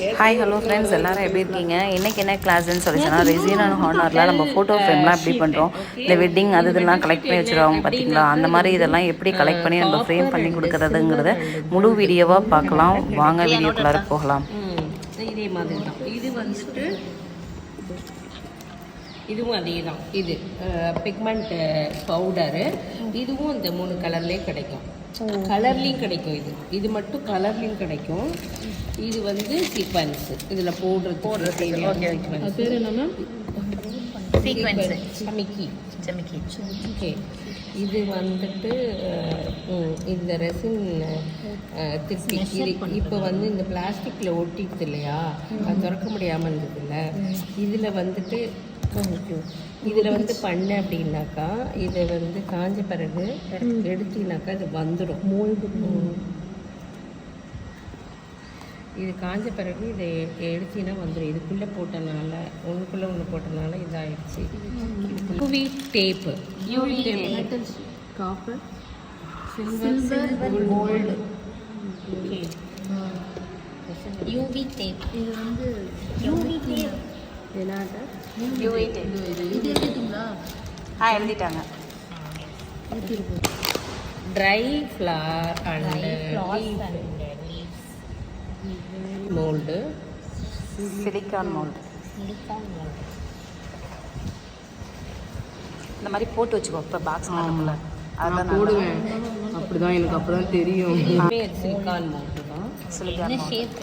Hi hello friends, எல்லோரும் எப்படி இருக்கீங்க? இன்றைக்கி என்ன கிளாஸ்ன்னு சொல்லி சொன்னால், ரெசின் அண்ட் ஹானரில் நம்ம ஃபோட்டோ ஃப்ரேம்லாம் எப்படி பண்ணுறோம், இந்த வெட்டிங் அது இதெல்லாம் கலெக்ட் பண்ணி வச்சுருவாங்க பார்த்தீங்களா, அந்த மாதிரி இதெல்லாம் எப்படி கலெக்ட் பண்ணி நம்ம ஃப்ரேம் பண்ணி கொடுக்குறதுங்கிறத முழு வீடியோவாக பார்க்கலாம். வாங்க வீடியோக்குள்ளார போகலாம். இதே மாதிரி தான் இது வந்துட்டு, இதுவும் அதே தான். இது பிக்மெண்ட் பவுடரு, இதுவும் இந்த 3 கலர்லேயே கிடைக்கும். கலர்லேயும் கிடைக்கும். இது மட்டும் கலர்லேயும் கிடைக்கும். இது வந்து சீக்வன்ஸ், இதில் போடுற பேர் என்னன்னா சமிக்கி. ஓகே, இது வந்துட்டு இந்த ரெசின் திருப்பி இது இப்போ வந்து இந்த பிளாஸ்டிக்கில் ஒட்டிடுது இல்லையா, அது திறக்க முடியாமல் இருந்ததில்ல. இதில் வந்துட்டு இதில் வந்து பண்ண அப்படின்னாக்கா, இதை வந்து காஞ்ச பிறகு எடுத்தீங்கனாக்கா இது வந்துடும். இது காஞ்ச பிறகு இதை எடுத்தீங்கன்னா வந்துடும். இதுக்குள்ளே போட்டனால, ஒன்றுக்குள்ளே ஒன்று போட்டனால இதாகிடுச்சு. UV tape, UV tape, copper, silver, gold. Okay, UV tape. இது வந்து யூவி டேப். என்னடா யூவி டேப்? இது எழுதிட்டீங்களா? எழுதிட்டாங்க. Dry flower and mould, silicone mould. இந்த மாதிரி போட்டு வச்சுக்கோ. இப்போ பாக்ஸ் மேலே அதெல்லாம் போடுவேன். அப்படிதான் எனக்கு அப்போ தான் தெரியும். சிலிக்கான் மோல்டு தான். சிலிக்கான் ஷேப்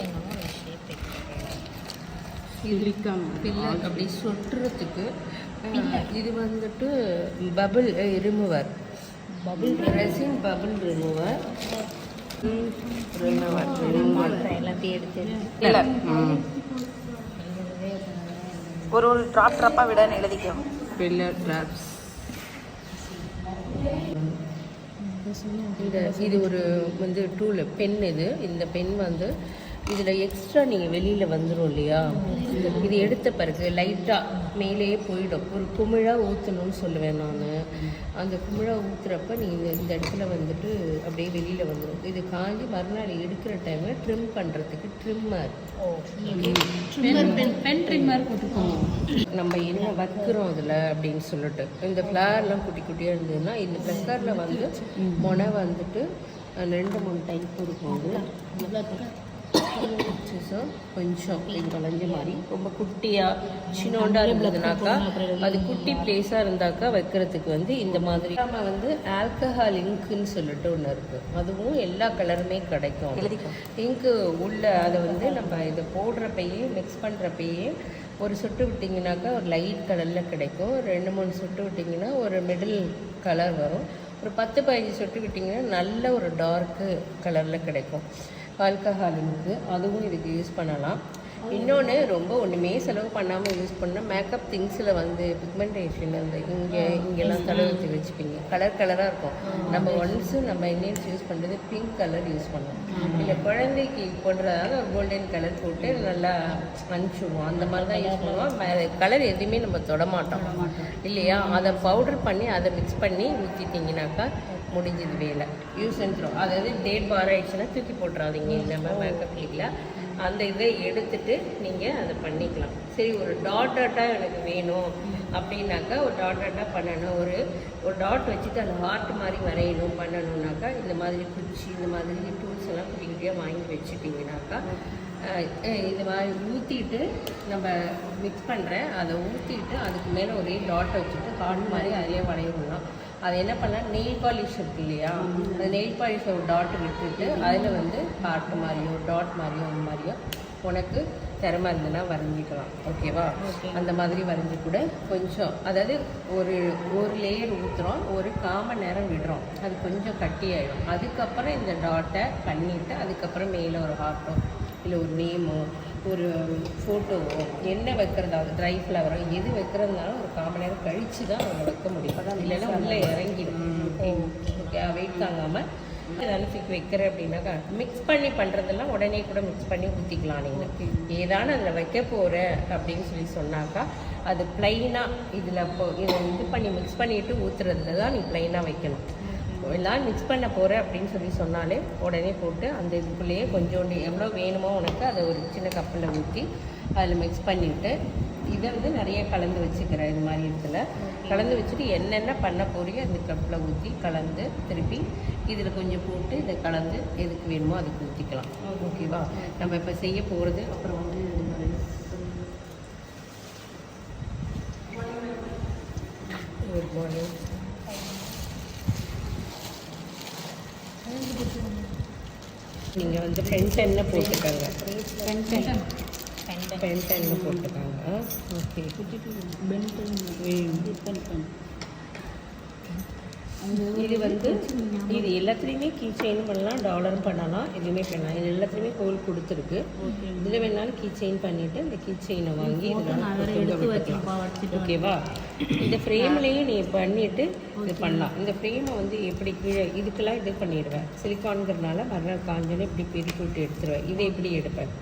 சிலிக்கான் பில்லர் அப்படி சொட்டுறதுக்கு. இது வந்துட்டு bubble remover, resin bubble remover. எல்லாத்தையும் எடுத்து இல்லை, ஒரு ட்ராப்பாக விடன்னு எழுதிக்கும். Pillar drops. இது ஒரு வந்து டூல் பென். இந்த பென் வந்து இதில் எக்ஸ்ட்ரா நீங்கள் வெளியில் வந்துடும் இல்லையா, இது எடுத்த பிறகு லைட்டாக மேலேயே போயிடும். ஒரு குமிழாக ஊற்றணும்னு சொல்லுவேன் நான். அந்த குமிழாக ஊற்றுறப்ப நீங்கள் இந்த இடத்துல வந்துட்டு அப்படியே வெளியில் வந்துடும். இது காஞ்சி மறுநாள் எடுக்கிற டைமில் ட்ரிம் பண்ணுறதுக்கு ட்ரிம்மர், பென் ட்ரிம்மர் போட்டுக்கோங்க. நம்ம என்ன வைக்கிறோம் அதில் அப்படின்னு சொல்லிட்டு, இந்த ஃப்ளவர்லாம் குட்டி குட்டியாக இருந்ததுன்னா இந்த ப்ரெஷரில் வந்து முனை வந்துட்டு 2-3 டைப் இருக்கும். கொஞ்சம் கலைஞ்ச மாதிரி ரொம்ப குட்டியாக சின்னோண்டா இருந்ததுனாக்கா, அது குட்டி பிளேஸாக இருந்தாக்கா வைக்கிறதுக்கு வந்து இந்த மாதிரி. நம்ம வந்து ஆல்கஹால் இங்க்குன்னு சொல்லிட்டு ஒன்று இருக்குது. அதுவும் எல்லா கலருமே கிடைக்கும். இங்கு உள்ள அதை வந்து நம்ம இதை போடுறப்பையே மிக்ஸ் பண்ணுறப்பையே ஒரு சொட்டு விட்டிங்கனாக்கா ஒரு லைட் கலரில் கிடைக்கும். 2-3 சொட்டு விட்டிங்கன்னா ஒரு மிடில் கலர் வரும். ஒரு 10-15 சொட்டு விட்டிங்கன்னா நல்ல ஒரு டார்க்கு கலரில் கிடைக்கும். ஆல்கஹால் இங்கு, அதுவும் இதுக்கு யூஸ் பண்ணலாம். இன்னொன்று, ரொம்ப ஒன்றுமே செலவு பண்ணாமல் யூஸ் பண்ணால் மேக்கப் திங்ஸில் வந்து பிக்மெண்டேஷன் அந்த இங்கெல்லாம் தடவை வச்சுப்பீங்க. கலராக இருக்கும். நம்ம ஒன்ஸு நம்ம இந்தியன்ஸ் யூஸ் பண்ணுறது பிங்க் கலர் யூஸ் பண்ணலாம். இல்லை குழந்தைக்கு போடுறதால கோல்டன் கலர் போட்டு நல்லா அனுப்பிச்சுடுவோம். அந்த மாதிரி தான் யூஸ் பண்ணுவோம். கலர் எதுவுமே நம்ம தொடமாட்டோம் இல்லையா. அதை பவுடர் பண்ணி அதை மிக்ஸ் பண்ணி ஊற்றிட்டிங்கனாக்கா முடிஞ்சது வேலை. Use and throw. அதாவது டேட் பார் ஆயிடுச்சுன்னா தூக்கி போட்டுறாதீங்க. நம்ம மேக்கப் கிளிக்கில் அந்த இதை எடுத்துட்டு நீங்கள் அதை பண்ணிக்கலாம். சரி, ஒரு டாட்டாக எனக்கு வேணும் அப்படின்னாக்கா ஒரு டாட்டாக பண்ணணும். ஒரு டாட் வச்சுட்டு அந்த ஹார்ட் மாதிரி வரையணும் பண்ணணுன்னாக்கா இந்த மாதிரி குச்சி, இந்த மாதிரி டூல்ஸ் எல்லாம் குட்டி குட்டியாக வாங்கி வச்சுட்டிங்கனாக்கா இது மாதிரி ஊற்றிட்டு நம்ம மிக்ஸ் பண்ணுறேன். அதை ஊற்றிட்டு அதுக்கு மேலே ஒரே டாட்டை வச்சுட்டு ஹார்ட் மாதிரி அதையே வரையணும்னா அதை என்ன பண்ணால் நெயில் பாலிஷ் இருக்கு இல்லையா, அந்த நெயில் பாலிஷ் ஒரு டாட் விட்டுட்டு அதில் வந்து ஹார்ட் மாதிரியோ டாட் மாதிரியோ அந்த மாதிரியோ உனக்கு திறமை இருந்ததுன்னா வரைஞ்சிக்கலாம். ஓகேவா? அந்த மாதிரி வரைஞ்சி கூட கொஞ்சம், அதாவது ஒரு லேயர் ஊற்றுறோம், ஒரு 1/4 மணி நேரம் விடுறோம், அது கொஞ்சம் கட்டி ஆகிடும். அதுக்கப்புறம் இந்த டாட்டை பண்ணிவிட்டு அதுக்கப்புறம் மேலே ஒரு ஹார்ட்டோ இல்லை ஒரு நேமோ ஒரு ஃபோட்டோவோ என்ன வைக்கிறதாவது ட்ரை ஃப்ளவரோ எது வைக்கிறதுனாலும் ஒரு 1/4 மணி நேரம் கழித்து தான் அவங்க வைக்க முடியும். இல்லைன்னா உள்ளே இறங்கிடும். ஓகே, வெயிட் தாங்காமல் தூக்கி வைக்கிறேன் அப்படின்னாக்கா மிக்ஸ் பண்ணி பண்ணுறதெல்லாம் உடனே கூட மிக்ஸ் பண்ணி ஊற்றிக்கலாம். நீங்கள் ஏதான அதில் வைக்க போகிறேன் அப்படின்னு சொல்லி சொன்னாக்கா அது ப்ளைனாக இதில் இதை இது பண்ணி மிக்ஸ் பண்ணிவிட்டு ஊற்றுறதுல தான் நீ ப்ளைனாக வைக்கணும். எல்லாம் மிக்ஸ் பண்ண போகிறேன் அப்படின்னு சொல்லி சொன்னாலே உடனே போட்டு அந்த இதுக்குள்ளேயே கொஞ்சோண்டு எவ்வளோ வேணுமோ உனக்கு அதை ஒரு சின்ன கப்பில் ஊற்றி அதில் மிக்ஸ் பண்ணிவிட்டு இதை வந்து நிறைய கலந்து வச்சுக்கிறேன். இது மாதிரி இடத்துல கலந்து வச்சுட்டு என்னென்ன பண்ண போறியோ அந்த கப்பில் ஊற்றி கலந்து திருப்பி இதில் கொஞ்சம் போட்டு இதை கலந்து எதுக்கு வேணுமோ அதுக்கு ஊற்றிக்கலாம். ஓகேவா? நம்ம இப்போ செய்ய போகிறது அப்புறம் வந்து குட் மார்னிங். நீங்கள் வந்து ஃப்ரண்ட் எண்ணெய் போட்டுக்கோங்க. ஃப்ரண்ட் எண்ணெய் போட்டுக்கோங்க. ஓகே. இது வந்து இது எல்லாத்துலேயுமே கீ செயின் பண்ணலாம், டாலரும் பண்ணலாம், எதுவுமே பண்ணலாம். இது எல்லாத்துலேயுமே ஹோல் கொடுத்துருக்கு. இதில் வேணாலும் கீ செயின் பண்ணிவிட்டு இந்த கீ செயினை வாங்கி ஓகேவா? இந்த ஃப்ரேம்லேயும் நீ பண்ணிவிட்டு இது பண்ணலாம். இந்த ஃப்ரேமை வந்து எப்படி கீழே இதுக்கெல்லாம் இது பண்ணிடுவேன். சிலிக்கான்ங்கிறதுனால மறுநாள் காஞ்சோன்னே இப்படி பெருக்கி விட்டு எடுத்துருவேன். இதை எப்படி எடுப்பேன்?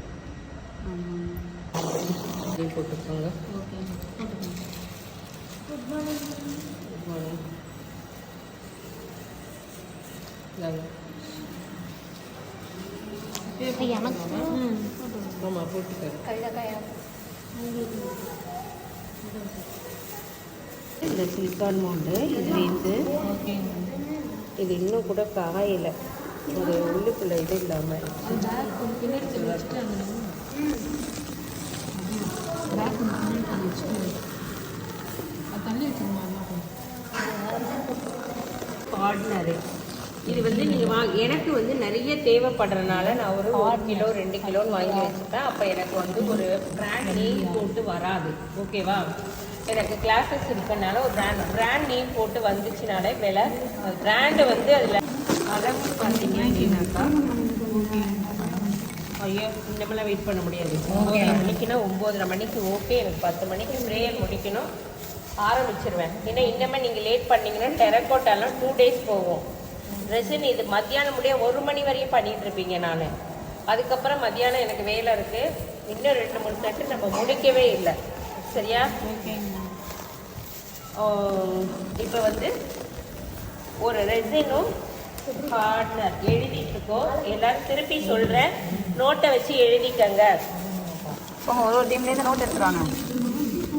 போட்டுக்கோங்க. Good morning. ஆமாம் போட்டுக்கோங்க. இந்த சிலிக்கான் மோல்டு இதுலேருந்து இது இன்னும் கூட காயலை. ஒரு உள்ளுக்குள்ள இது இல்லாமல் கார்ட்னரு இது வந்து நீங்கள் எனக்கு வந்து நிறைய தேவைப்படுறதுனால நான் ஒரு 1 கிலோ 2 கிலோன்னு வாங்கி வச்சுப்பேன். அப்போ எனக்கு வந்து ஒரு பிராண்ட் நேம் போட்டு வராது. ஓகேவா? எனக்கு கிளாஸஸ் இருக்கனால ஒரு பிராண்ட் நேம் போட்டு வந்துச்சுனாலே விலை பிராண்டு வந்து அதில் அளவு பார்த்தீங்க அப்படின்னாக்கா ஐயோ இந்தமெல்லாம் வெயிட் பண்ண முடியாது. 9:30 மணிக்குன்னா 9:30 மணிக்கு ஓகே. எனக்கு 10 மணிக்கு ப்ரேயர் முடிக்கணும், ஆரம்பிச்சிருவேன். ஏன்னா இன்னமே நீங்கள் லேட் பண்ணிங்கன்னா டெரக்கோட்டாலாம் 2 days போகும். ரெசின் இது மத்தியானம் முடிய 1 மணி வரையும் பண்ணிகிட்டு இருப்பீங்க. நான் அதுக்கப்புறம் மத்தியானம் எனக்கு வேலை இருக்குது. இன்னும் 2-3 செட்டு நம்ம முடிக்கவே இல்லை. சரியா? இப்போ வந்து ஒரு ரெசினும் ஹார்ட்னர் எழுதிட்டுருக்கோம். எல்லாரும் திருப்பி சொல்கிறேன், நோட்டை வச்சு எழுதிக்கங்க. ஒரு டீம்லேருந்து நோட் எடுத்துருவாங்க.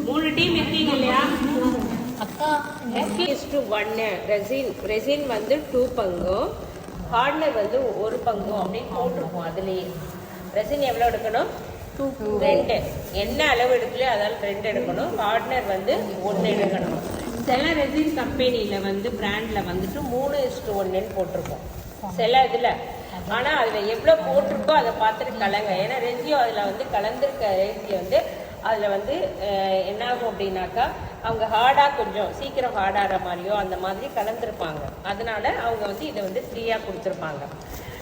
3 டீம் இருக்கீங்க இல்லையா? அக்கா 1 ரெசின் வந்து 2 பங்கும், ஹார்ட்னர் வந்து 1 பங்கும் அப்படின்னு போட்டிருப்போம். அதுலேயே ரெசின் எவ்வளோ எடுக்கணும்? 2. என்ன அளவு எடுக்கலையோ அதால் 2 எடுக்கணும். ஹார்ட்னர் வந்து 1 எடுக்கணும். சில ரெசின் கம்பெனியில் வந்து பிராண்டில் வந்துட்டு 3:1 போட்டிருக்கோம் சில இதில். ஆனால் அதில் எவ்வளோ போட்டிருக்கோ அதை பார்த்துட்டு கலங்க. ஏன்னா ரெசியோ அதில் வந்து கலந்துருக்க ரெசியோ வந்து அதில் வந்து என்ன ஆகும் அப்படின்னாக்கா அவங்க ஹார்டாக கொஞ்சம் சீக்கிரம் ஹார்டாகிற மாதிரியோ அந்த மாதிரி கலந்துருப்பாங்க. அதனால அவங்க வந்து இதை வந்து ஃப்ரீயாக கொடுத்துருப்பாங்க.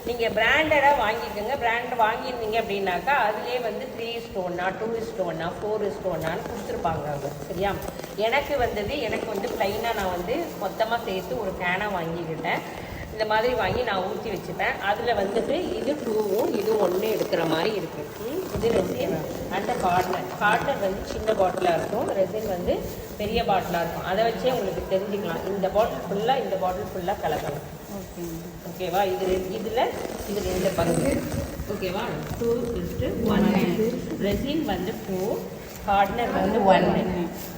நீங்கள் பிராண்டடாக வாங்கிக்கோங்க. பிராண்ட் வாங்கியிருந்தீங்க அப்படின்னாக்கா அதுலேயே வந்து 3:1 2:1 4:1 கொடுத்துருப்பாங்க அவங்க. சரியா? எனக்கு வந்து ப்ளைனாக நான் வந்து மொத்தமாக சேர்த்து ஒரு கேனாக வாங்கிக்கிட்டேன். இந்த மாதிரி வாங்கி நான் ஊற்றி வச்சுப்பேன். அதில் வந்துட்டு இது 2வும் இது 1 எடுக்கிற மாதிரி இருக்குது. இது ரெசின் அண்ட் கார்ட்னர் வந்து சின்ன பாட்டிலாக இருக்கும், ரெசின் வந்து பெரிய பாட்டிலாக இருக்கும். அதை வச்சே உங்களுக்கு தெரிஞ்சுக்கலாம். இந்த பாட்டில் ஃபுல்லாக கலக்கணும். ஓகேவா? இது 2 பங்கு. ஓகேவா? 2:1 ரெசின் வந்து 2, கார்ட்னர் வந்து 1.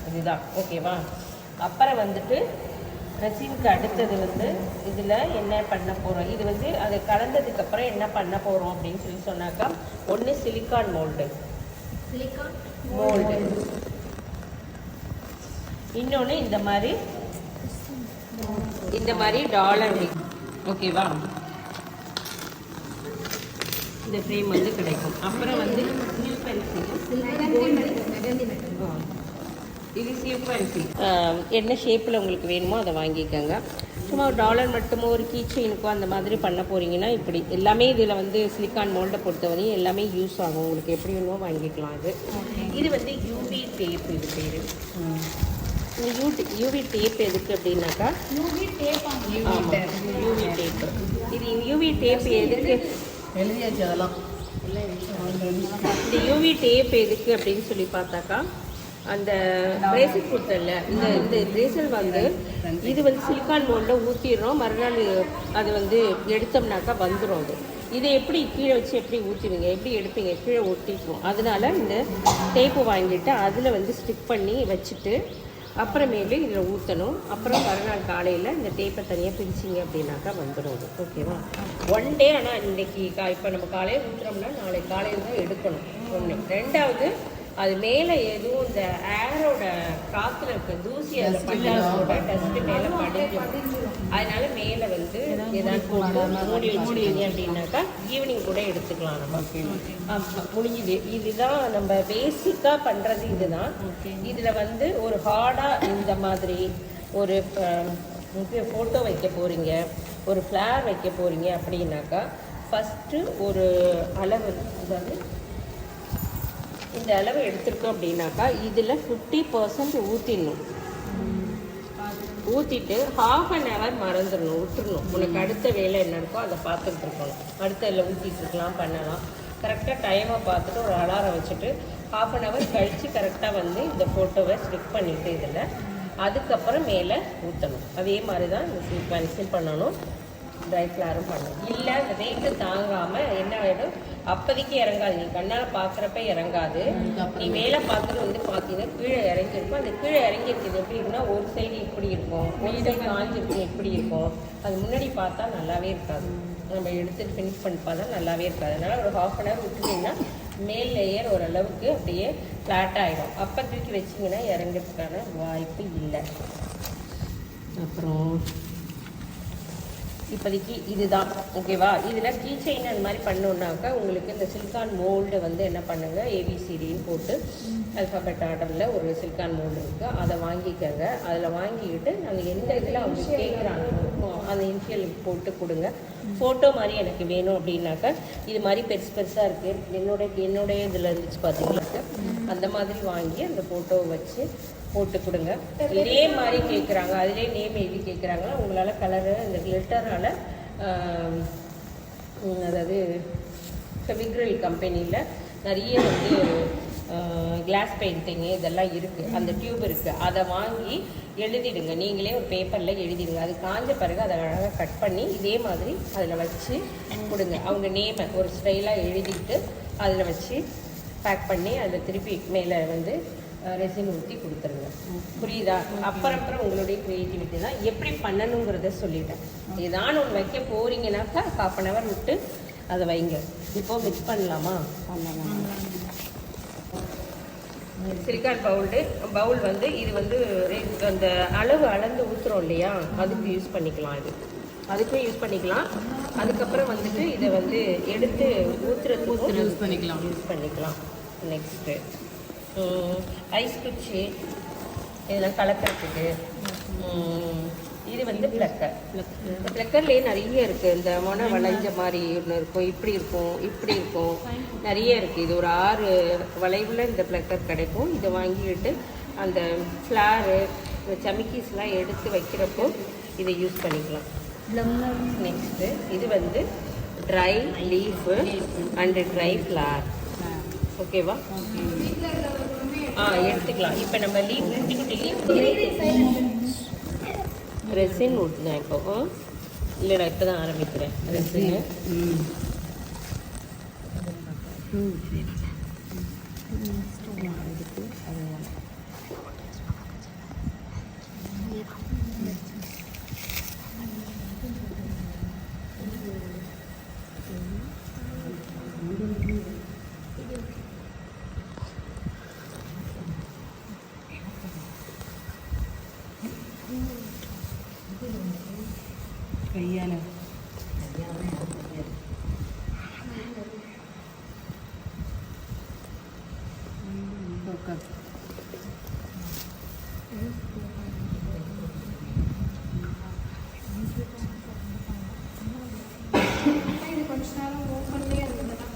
இதுதான். ஓகேவா? அப்புறம் வந்துட்டு ரெசினுக்கு அடுத்தது வந்து இதில் என்ன பண்ண போகிறோம், இது வந்து அதை கலந்ததுக்கப்புறம் என்ன பண்ண போகிறோம் அப்படின்னு சொல்லி சொன்னாக்கா, ஒன்று சிலிக்கான் மோல்டு, இன்னொன்று இந்த மாதிரி டாலர். ஓகேவா? இந்த ஃப்ரேம் வந்து கிடைக்கும். அப்புறம் வந்து நியூ பென்சில், இது சிவ் பென்சில். என்ன ஷேப்பில் உங்களுக்கு வேணுமோ அதை வாங்கிக்கோங்க. சும்மா ஒரு டாலர் மட்டுமோ ஒரு கீ செயினுக்கோ அந்த மாதிரி பண்ண போகிறீங்கன்னா இப்படி எல்லாமே இதில் வந்து சிலிக்கான் மோல்டை பொறுத்தவரையும் எல்லாமே யூஸ் ஆகும். உங்களுக்கு எப்படி வேணுமோ வாங்கிக்கலாம். இது வந்து யூவி டேப். இது பேர் இந்த யூவி டேப் எதுக்கு அப்படின்னாக்கா யூவி டேப். இது யூவி டேப் எதுக்கு எழுதியாச்சு அதெல்லாம். இந்த யூவி டேப் எதுக்கு அப்படின்னு சொல்லி பார்த்தாக்கா அந்த பிரேசில் கொடுத்தல இந்த பிரேசில் வந்து இது வந்து சிலிக்கான் மோல்டில் ஊற்றிடுறோம். மறுநாள் அது வந்து எடுத்தோம்னாக்கா வந்துடும். அது இதை எப்படி கீழே வச்சு எப்படி ஊற்றுவீங்க, எப்படி எடுப்பீங்க, கீழே ஒட்டிக்குவோம். அதனால இந்த டேப்பு வாங்கிட்டு அதில் வந்து ஸ்டிக் பண்ணி வச்சுட்டு அப்புறமேலு இதில் ஊற்றணும். அப்புறம் மறுநாள் காலையில் இந்த டேப்பை தனியாக பிரிச்சிங்க அப்படின்னாக்கா வந்துடும் அது. ஓகேவா? One day. ஆனால் இன்றைக்கி இப்போ நம்ம காலையில் ஊற்றுறோம்னா நாளைக்கு காலையில் தான் எடுக்கணும். ஒன்று. ரெண்டாவது, அது மேலே எதுவும் இந்த ஏரோட காற்றுல இருக்க தூசி அதில் பட்டாசோட டஸ்ட்டு மேலே படிஞ்சிடும். அதனால மேலே வந்து ஏதாவது போட்டு மூடி வச்சுட்டீங்க அப்படின்னாக்கா ஈவினிங் கூட எடுத்துக்கலாம் நம்ம. முடிஞ்சுது. இதுதான் நம்ம பேசிக்காக பண்ணுறது. இதுதான். இதில் வந்து ஒரு ஹார்டாக இந்த மாதிரி ஒரு ஃபோட்டோ வைக்க போகிறீங்க, ஒரு ஃப்ளார் வைக்க போகிறீங்க அப்படின்னாக்கா ஃபஸ்ட்டு ஒரு அளவு, அதாவது இந்த அளவு எடுத்துருக்கோம் அப்படின்னாக்கா இதில் 50% ஊற்றிடணும். ஊற்றிட்டு 1/2 hour மறந்துடணும், விட்டுறணும். உனக்கு அடுத்த வேலை என்ன இருக்கோ அதை பார்த்துட்டு இருக்கணும். அடுத்த இதில் ஊற்றிட்டு இருக்கலாம், பண்ணலாம். கரெக்டாக டைமை பார்த்துட்டு ஒரு அலாரம் வச்சுட்டு 1/2 hour கழித்து கரெக்டாக வந்து இந்த ஃபோட்டோவை ஸ்டிக் பண்ணிவிட்டு இதில் அதுக்கப்புறம் மேலே ஊற்றணும். அதே மாதிரி தான் இந்த பென்சில் பண்ணணும், ட்ரை ஃப்ளாரும் பண்ணணும். இல்லை அந்த வெயிட்டு தாங்காமல் என்ன ஆகிடும், அப்போதைக்கு இறங்காது. நீ கண்ணால் பார்க்குறப்ப இறங்காது. நீ மேலே பார்க்குறது வந்து பார்த்தீங்கன்னா கீழே இறங்கியிருக்கும். அந்த கீழே இறங்கியிருக்கிறது எப்படி இருக்குன்னா ஒரு சைடு இப்படி இருக்கும், ஒரு சைடு காஞ்சிருக்கும், எப்படி இருக்கும். அது முன்னாடி பார்த்தா நல்லாவே இருக்காது. நம்ம எடுத்துட்டு ஃபினிஷ் பண்ணி பார்த்தா நல்லாவே இருக்காது. அதனால் ஒரு 1/2 hour விட்டுட்டிங்கன்னா மேல் லேயர் ஓரளவுக்கு அப்படியே ஃப்ளாட் ஆகிடும். அப்போ தூக்கி வச்சிங்கன்னா இறங்கிறதுக்கான வாய்ப்பு இல்லை. அப்புறம் இப்போதைக்கு இதுதான். ஓகேவா? இதில் கீ செயின் அந்த மாதிரி பண்ணோன்னாக்கா உங்களுக்கு இந்த சிலிக்கான் மோல்டு வந்து என்ன பண்ணுங்கள், ABCDன்னு போட்டு அல்ஃபாபெட் ஆர்டரில் ஒரு சிலிக்கான் மோல்டு இருக்குது, அதை வாங்கிக்கோங்க. அதில் வாங்கிக்கிட்டு நாங்கள் எந்த இதில் அவங்க கேட்குறாங்களோ அந்த இனிஷியல் போட்டு கொடுங்க. ஃபோட்டோ மாதிரி எனக்கு வேணும் அப்படின்னாக்கா இது மாதிரி பெருசாக இருக்குது, என்னுடைய இதில் இருந்துச்சு பார்த்தீங்கன்னாக்கா அந்த மாதிரி வாங்கி அந்த ஃபோட்டோவை வச்சு போட்டு கொடுங்க. இதே மாதிரி கேட்குறாங்க, அதிலே நேம் எழுதி கேட்குறாங்களா, உங்களால் கலரு இந்த கிளிட்டரால், அதாவது ஃபெவிக்ரில் கம்பெனியில் நிறைய வந்து கிளாஸ் பெயிண்டிங்கு இதெல்லாம் இருக்குது, அந்த டியூப் இருக்குது, அதை வாங்கி எழுதிடுங்க. நீங்களே ஒரு பேப்பரில் எழுதிடுங்க. அது காஞ்ச பிறகு அதை அழகாக கட் பண்ணி இதே மாதிரி அதில் வச்சு கொடுங்க. அவங்க நேமை ஒரு ஸ்டைலாக எழுதிட்டு அதில் வச்சு பேக் பண்ணி அதில் திருப்பி மேலே வந்து ரெசின் ஊற்றி கொடுத்துருங்க. புரியுதா? அப்புறம் உங்களுடைய க்ரியேட்டிவிட்டி தான். எப்படி பண்ணணுங்கிறத சொல்லிட்டேன். ஏதாவது ஒன்று வைக்க போகிறீங்கன்னாக்கா 1/2 hour விட்டு அதை வைங்க. இப்போது மிக்ஸ் பண்ணலாமா? சிலிக்கான் பவுல் வந்து இது வந்து அந்த அளவு அளந்து ஊற்றுறோம் இல்லையா, அதுக்கு யூஸ் பண்ணிக்கலாம். இது அதுக்கும் யூஸ் பண்ணிக்கலாம். அதுக்கப்புறம் வந்துட்டு இதை வந்து எடுத்து ஊற்றுறதுக்கும் யூஸ் பண்ணிக்கலாம். நெக்ஸ்ட்டு ஐஸ் குச்சி இதெல்லாம் கலக்கிறதுக்கு. இது வந்து பிளக்கர்லேயே நிறைய இருக்குது. இந்த மொனை வளைஞ்ச மாதிரி ஒன்று இருக்கும், இப்படி இருக்கும், நிறைய இருக்குது. இது ஒரு 6 வளைவில் இந்த பிளக்கர் கிடைக்கும். இதை வாங்கிட்டு அந்த ஃப்ளாரு இந்த சமிக்கீஸ்லாம் எடுத்து வைக்கிறப்போ இதை யூஸ் பண்ணிக்கலாம். நெக்ஸ்ட்டு இது வந்து dry leaf and dry flower. ஓகேவா? எடுத்துக்கலாம். இப்போ நம்ம லீஃப் குட்டி லீஃப் ரெசின் ஊற்றுதான். இப்போ இல்லைடா, இப்போ தான் ஆரம்பிக்கிறேன் ரெசின்னு. கையால் இது கொஞ்ச நேரம் ஓப்பன்லேயே இருந்ததுன்னா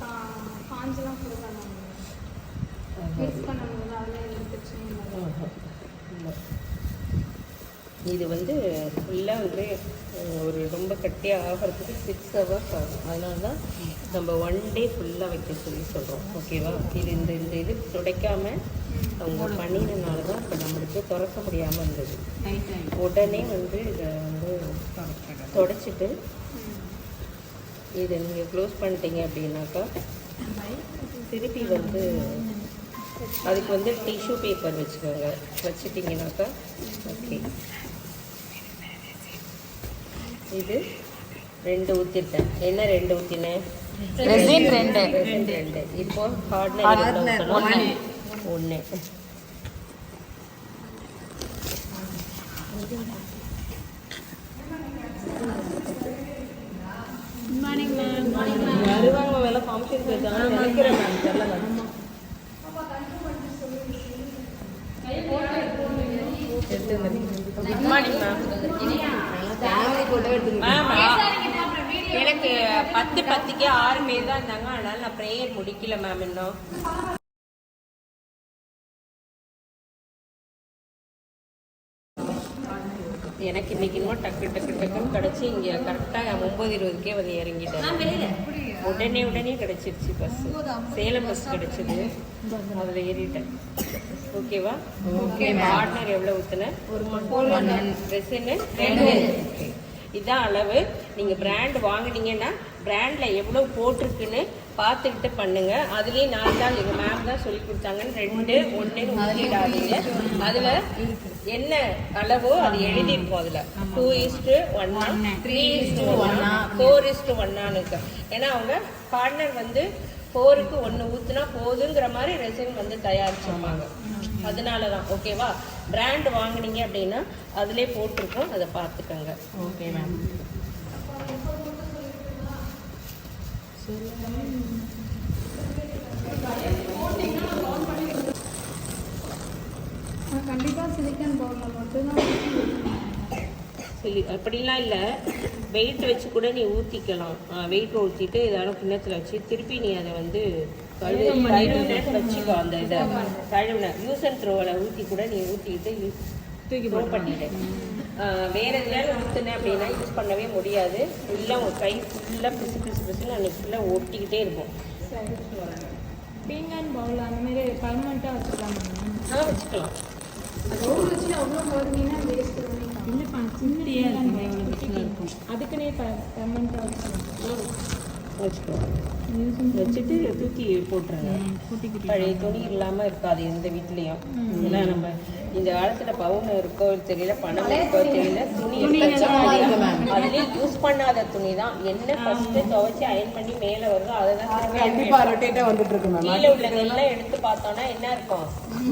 காஞ்செல்லாம் கொடுக்கலாம். மிக்ஸ் பண்ணும்போது அதில் எந்த பிரச்சனையும் இல்லை. இது வந்து ஃபுல்லாக வந்து ஒரு ரொம்ப கட்டியாக ஆகிறதுக்கு 6 ஹவர்ஸ் ஆகும். அதனால தான் நம்ம 1 டே ஃபுல்லாக வைக்க சொல்லி சொல்கிறோம். ஓகேவா? இது இந்த இந்த இது துடைக்காமல் அவங்க பண்ணினதுனால தான் இப்போ நம்மளுக்கு திறக்க முடியாமல் இருந்தது. உடனே வந்து இதை வந்து துடைச்சிட்டு இதை நீங்கள் க்ளோஸ் பண்ணிட்டீங்க அப்படின்னாக்கா திருப்பி வந்து அதுக்கு வந்து டிஷ்யூ பேப்பர் வச்சுக்கோங்க. வச்சுட்டிங்கனாக்கா ஓகே. இது 2 ஊற்றிட்டேன். என்ன 2 ஊற்றினேன்? ரெசின் 2. 2. இப்போ ஹார்ட்னர் 1. வருவாங்க வேலை ஃபங்க்ஷன் போயிருக்காங்க நினைக்கிறேன் மேம். தெரியல மேம். Good morning ma'am. எனக்கு 10:10க்கு 6 பேர் தான் இருந்தாங்க. அதனால நான் ப்ரேயர் முடிக்கல மேம் இன்னும். எனக்கு இன்னைக்கு இன்னும் டக்குன்னு கிடச்சி இங்கே கரெக்டாக 9:20க்கே வந்து இறங்கிட்டேன். உடனே கிடச்சிருச்சு பஸ்ஸு. சேலம் பஸ் கிடச்சிது. அதில் ஏறிட்டேன். ஓகேவா? ஓகே. பார்ட்னர் எவ்வளோ ஊற்றுனேன்? 1 ரெசின்னு 2. ஓகே. இதுதான் அளவு. நீங்கள் பிராண்ட் வாங்கினீங்கன்னா பிராண்டில் எவ்வளோ போட்டிருக்குன்னு பார்த்துக்கிட்டு பண்ணுங்க. அதுலேயே 4 நாள் எங்கள் மேம் தான் சொல்லி கொடுத்தாங்கன்னு 2, 1 ஊற்றிடாதீங்க. அதில் என்ன அளவோ அது எழுதியிருக்கும். அதில் 2:1, 3:1, 4:1 இருக்கு. ஏன்னா அவங்க பார்ட்னர் வந்து 4க்கு 1 ஊற்றுனா போதுங்கிற மாதிரி ரெசின் வந்து தயாரிச்சிருப்பாங்க. அதனால தான். ஓகேவா? பிராண்ட் வாங்கினீங்க அப்படின்னா அதிலே போட்டிருக்கோம். அதை பார்த்துக்கோங்க. Okay ma'am. கண்டிப்பாக சிலிக்கன் பவுலில் மட்டும்தான் சரி, அப்படிலாம் இல்லை. வெயிட் வச்சு கூட நீ ஊற்றிக்கலாம். வெயிட் ஊற்றிட்டு இதெல்லாம் கிண்ணத்தில் வச்சு திருப்பி நீ அதை வந்து வச்சுக்கோ. அந்த இதை கழுவுன யூஸ் அண்ட் த்ரோவில் ஊற்றி கூட நீ ஊற்றிக்கிட்டு தூக்கி பண்ணிட்டு வேறு எதுலையாலும் ஊற்றுனேன் அப்படின்னா யூஸ் பண்ணவே முடியாது. ஃபுல்லாக உங்கள் கை ஃபுல்லாக பிசுன்னு அன்றைக்கி ஃபுல்லாக ஒட்டிக்கிட்டே இருக்கும். பீங்கான் பவுல் அந்த மாதிரி பர்மனெண்ட்டாக வச்சுக்கலாம். வச்சுக்கலாம். பவுல் வச்சு அவ்வளோ போடுறீங்கன்னா வேஸ்ட் இல்லைப்பா. அதுக்குன்னே பர்மனெண்ட்டாக வச்சுக்கலாம். வச்சுட்டு தூக்கி போட்டுருங்க. பழைய துணி இல்லாமல் இருக்காது எந்த வீட்லேயும். ஏன்னா நம்ம இந்த காலத்தில் பவுன் இருக்கோ தெரியல, பணம் இருக்கோ தெரியல, துணி அதுலேயே யூஸ் பண்ணாத துணி தான். என்ன ஃபஸ்ட்டு துவைச்சி அயன் பண்ணி மேலே வருதோ அதை தான் கீழே உள்ளதெல்லாம் எடுத்து பார்த்தோன்னா என்ன இருக்கும்?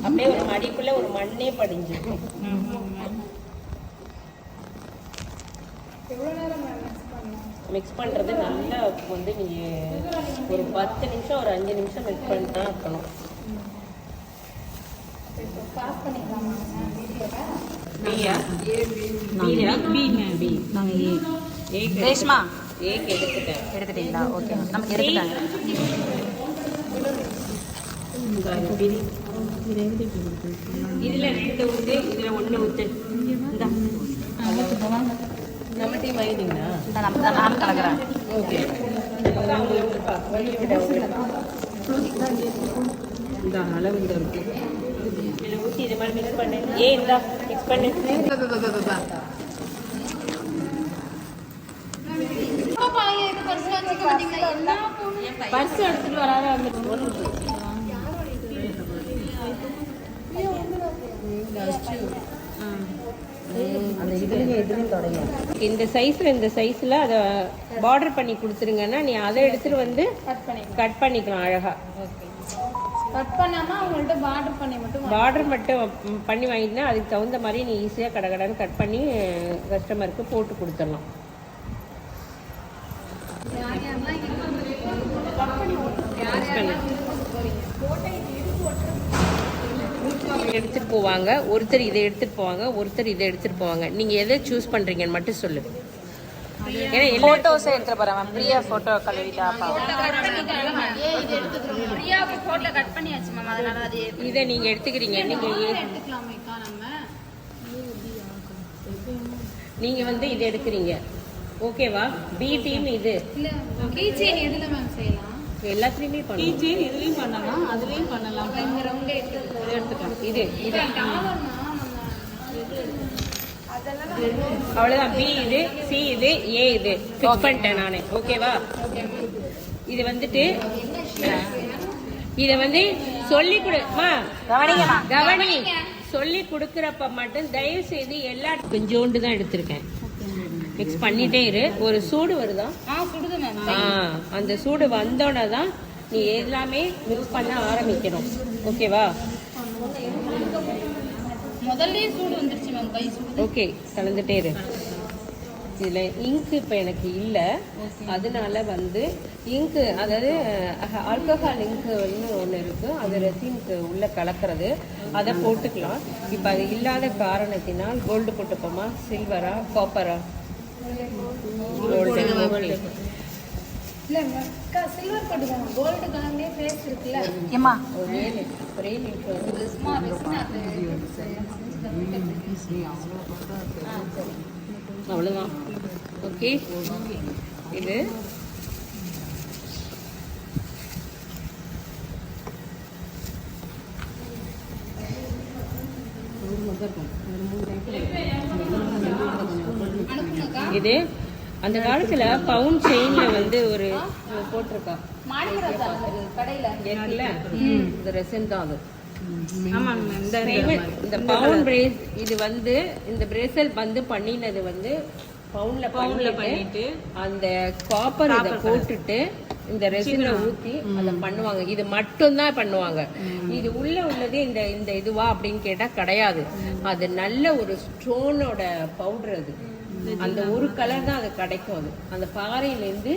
அப்படியே ஒரு மடிக்குள்ளே ஒரு மண்ணே படிஞ்சிருக்கும். எவ்வளோ நேரம் மிக்ஸ் பண்ணுறது நல்லா வந்து நீங்கள் ஒரு 10 நிமிஷம் ஒரு 5 நிமிஷம் மிக்ஸ் பண்ணிட்டு தான் இருக்கணும். பாஸ் பண்ணிக்கலாமா எடுத்துட்டீங்களா? ஓகே, நமக்கு எடுத்துட்டாங்க. இதில் 2 ஊற்று, இதில் 1 ஊற்று. நம்ம டீம் ஆகிட்டீங்களா? நான் கலக்கிறேன். ஓகே. இந்த அளவு இந்த இருக்கு. இதில் ஊற்றி இது மாதிரி மிக்ஸ் பண்ணு. இந்தா மிக்ஸ் பண்ணு. பர்ஸ் எடுத்துட்டு வராத இந்த சைஸில் அதை பார்டர் பண்ணி கொடுத்துருங்கன்னா நீ அதை எடுத்துகிட்டு வந்து கட் பண்ணிக்கலாம் அழகாக. கட் பண்ணாமல் அவங்கள்ட்ட பார்டர் மட்டும் பண்ணி வாங்கினா அதுக்கு தகுந்த மாதிரி நீ ஈஸியாக கடகடன்னு கட் பண்ணி கஸ்டமருக்கு போட்டு கொடுத்துடலாம். எடுத்துகிட்டு போவாங்க. ஒருத்தர் இதை எடுத்துகிட்டு போவாங்க, ஒருத்தர் இதை எடுத்துகிட்டு போவாங்க. நீங்கள் எதை சூஸ் பண்ணுறீங்கன்னு மட்டும் சொல்லு. ஏன்னா ஃபோட்டோஸே எடுத்துகிட்டு போகிறேன் மேம். பிரியா ஃபோட்டோ கழுவிட்டா இதை நீங்கள் எடுத்துக்கிறீங்க. நீங்கள் நீங்கள் வந்து இது எடுக்கிறீங்க, ஓகேவா? பி டீம் இது இல்லை கீ செயின் எதில் மேம் செய்யலாம்? எல்லாத்துலேயுமே பண்ணலாம். கீச்செயின் இதுலேயும் பண்ணலாம், அதுலேயும் பண்ணலாம். இந்த ரவுண்டே எடுத்துக்கலாம். இது இது டாலர்னா நம்ம அதெல்லாம் அவ்வளோதான். பி இது, சி இது, ஏ இது ஃபிக்ஸ் பண்ணிட்டேன் நான், ஓகேவா? இது வந்துட்டு இதை வந்து சொல்லி கொடுமா கவனி, சொல்லி கொடுக்குறப்ப மட்டும் தயவு செய்து எல்லா கொஞ்சோண்டு தான் எடுத்திருக்கேன். மிக்ஸ் பண்ணிட்டே இரு. ஒரு சூடு வருதா? சுடுது மேம். அந்த சூடு வந்தோடனே தான் நீ எல்லாமே மிக்ஸ் பண்ண ஆரம்பிக்கணும், ஓகேவா? முதல்ல சூடு வந்துருச்சு மேம், கை சூடு. ஓகே, கலந்துட்டே இரு. இதில் இங்கு இப்போ எனக்கு இல்லை, அதனால வந்து இங்கு, அதாவது ஆல்கஹால் இங்கு ஒன்று இருக்குது, அது ரெசினுக்கு உள்ளே கலக்கிறது, அதை போட்டுக்கலாம். இப்போ அது இல்லாத காரணத்தினால் கோல்டு போட்டுப்போமா, சில்வரா, காப்பரா? கோல்டு. இல்லை அக்கா சில்வர் போட்டுக்கோங்க, கோல்டு கலர்லேயே ஃபேஸ் இருக்குல்ல. ஏம்மா ஒரே லிட்டர் வந்து சும்மா வெஸ்ட் அது அவ்வளோதான். ஓகே, இது இது அந்த காலத்துல பவுண்ட் செயின்ல வந்து ஒரு போட்டிருக்கா கடையில் இருக்குல்ல, இந்த ரெசன் தான் அது. ஆமாங்க மேம். இந்த பவுண்ட் பிரேஸ், இது வந்து இந்த பிரேசல் வந்து பண்ணினது வந்து பவுண்ட்ல பண்ணிட்டு அந்த காப்பர் இதை போட்டுட்டு இந்த ரெசினை ஊத்தி அதை பண்ணுவாங்க. இது மட்டும் தான் பண்ணுவாங்க. இது உள்ள உள்ளது இந்த இந்த இதுவா அப்படின்னு கேட்டா கிடையாது. அது நல்ல ஒரு ஸ்டோனோட பவுடர். அது அந்த ஒரு கலர் தான் அது கிடைக்கும். அது அந்த பாறையிலேருந்து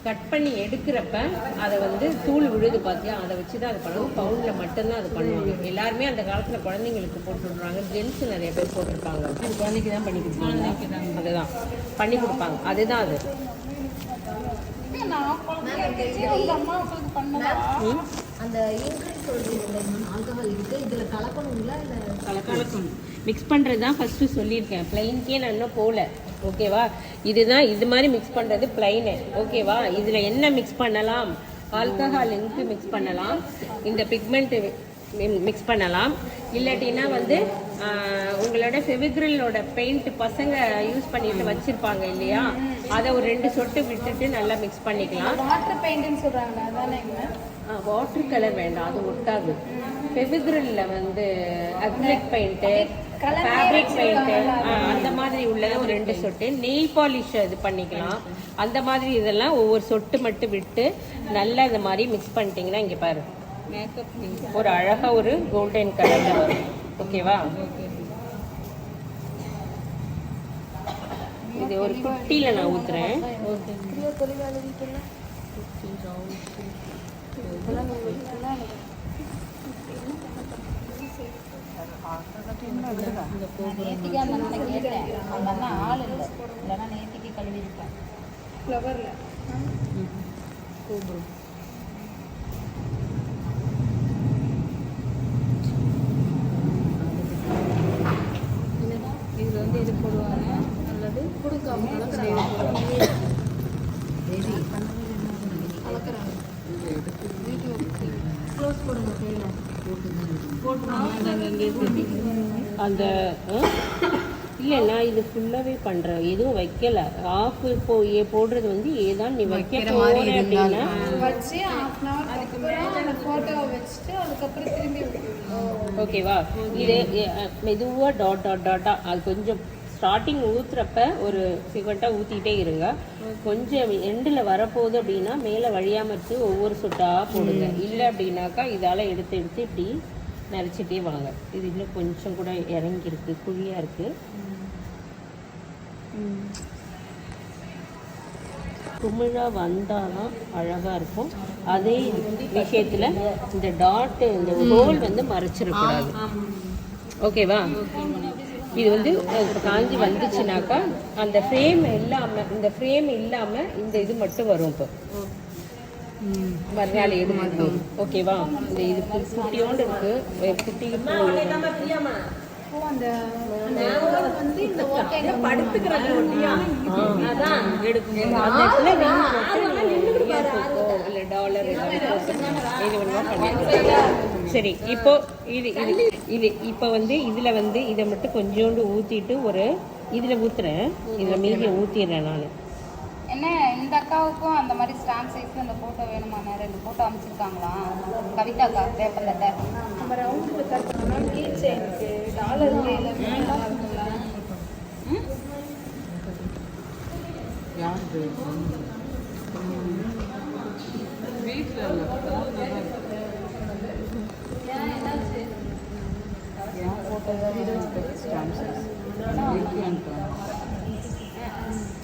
கட் பண்ணி எடுக்கிறப்ப அதை வந்து தூள் விழுது பார்த்தியா, அதை வச்சு தான் அது பண்ணுவாங்க. பவுண்டில் மட்டும்தான் அது பண்ணுவாங்க. எல்லாருமே அந்த காலத்தில் குழந்தைங்களுக்கு போட்டு விடுறாங்க. ஜென்ஸ் நிறைய பேர் போட்டிருப்பாங்க. குழந்தைக்கு தான் பண்ணி கொடுப்பாங்க. அதுதான் பண்ணி கொடுப்பாங்க. அதுதான் அது. அந்த இன்க்ரீஸ் சொல்றீங்க ஆல்கஹால் இருக்கு, இதுல கலக்கணுங்களா இல்ல? கலக்கணும், மிக்ஸ் பண்ணுறது தான் ஃபஸ்ட்டு சொல்லியிருக்கேன். பிளைன்க்கே நான் இன்னும் போகல, ஓகேவா? இதுதான் இது மாதிரி மிக்ஸ் பண்ணுறது பிளைனு, ஓகேவா? இதில் என்ன மிக்ஸ் பண்ணலாம்? ஆல்கஹால் இங்கு மிக்ஸ் பண்ணலாம், இந்த பிக்மெண்ட்டு மிக்ஸ் பண்ணலாம், இல்லாட்டினா வந்து உங்களோட ஃபெவிக்ரிலோட பெயிண்ட் பசங்க யூஸ் பண்ணிட்டு வச்சிருப்பாங்க இல்லையா, அதை ஒரு 2 சொட்டு விட்டுட்டு நல்லா மிக்ஸ் பண்ணிக்கலாம். வாட்டர் பெயிண்ட்னு சொல்றாங்க, அதானே? வாட்டர் கலர் வேண்டாம், அது ஒட்டாது. ஃபெவிக்ரில்ல வந்து அக்ரிலிக் பெயிண்ட்டு, ஃபேப்ரிக் பெயிண்ட்டு, அந்த மாதிரி உள்ளதை ஒரு 2 சொட்டு. நெயில் பாலிஷ் இது பண்ணிக்கலாம். அந்த மாதிரி இதெல்லாம் ஒவ்வொரு சொட்டு மட்டும் விட்டு நல்லா இந்த மாதிரி மிக்ஸ் பண்ணிட்டீங்கன்னா இங்கே பாரு, ஒரு அழகா ஒரு கோல்டன் கலர்ல வரும், ஓகேவா? இது ஒரு குட்டியில நான் ஊத்துறேன். நேத்திக்கு அந்த அண்ணனை கேட்டேன், அந்த அண்ணா ஆள் இல்லை, இல்லைன்னா நேத்திக்கு கழுவி இருப்பேன். ஃப்ளவரில் இது வந்து இது போடுவாங்க, அல்லது கொடுக்காம கலக்குறாங்க. க்ளோஸ் போடுங்க கையில் அந்த இல்லைண்ணா, இது ஃபுல்லாகவே பண்ணுறேன், எதுவும் வைக்கல. ஆஃப் இப்போ போடுறது வந்து ஏதான் நீ வைக்க போகிற அப்படின்னா வச்சு ½ அதுக்கப்புறம் அந்த ஃபோட்டோவை வச்சுட்டு அதுக்கப்புறம் திரும்பி ஓகேவா? இது மெதுவாக டாட்டா அது கொஞ்சம் ஸ்டார்டிங் ஊற்றுறப்ப ஒரு ஃபிகண்ட்டாக ஊற்றிக்கிட்டே இருங்க. கொஞ்சம் எண்டில் வரப்போகுது அப்படின்னா மேலே வழியாமல் வச்சு ஒவ்வொரு சொட்டாக போடுங்க. இல்லை அப்படின்னாக்கா இதால் எடுத்து இப்படி நரைச்சிட்டே வாங்க. இது இன்னும் கொஞ்சம் கூட இறங்கியிருக்கு, குழியாக இருக்குது. குமிழாக வந்தால் தான் அழகாக இருக்கும். அதே விஷயத்தில் இந்த டாட்டு இந்த ஹோல் வந்து மறைச்சிடக்கூடாது, ஓகேவா? இது வந்து இப்போ காஞ்சி வந்துச்சுனாக்கா அந்த ஃப்ரேம் இல்லாமல், இந்த ஃப்ரேம் இல்லாமல் இந்த இது மட்டும் வரும். இப்போ மறுநாள் எடுத்து, ஓகேவா? இந்த இது குட்டியோண்டு இருக்கு, குட்டி ஓ அந்த வந்து இந்த ஓகே படுத்துக்கிறது ஒட்டியா அதான் எடுக்கும் அந்த இடத்துல இல்லை டாலர் இது ஒன்றா பண்ணிக்கலாம். சரி, இப்போ இது இது இது இப்போ வந்து இதில் வந்து இதை மட்டும் கொஞ்சோண்டு ஊற்றிட்டு ஒரு இதில் ஊற்றுறேன், இதில் மீதியை ஊற்றிடுறேன் நான். என்ன இந்த அக்காவுக்கும் அந்த மாதிரி ஸ்டாம்ப் சைஸ்ல இந்த போட்டோ வேணுமா? 2 போட்டோ அமைச்சிருக்காங்களா கவிதாக்கா பேப்பர் லெட்டர். நம்ம ரவுண்டுக்கு கட் பண்ணா கீ செயினுக்கு டாலருக்கு எல்லாமே நல்லா இருக்கும்ல.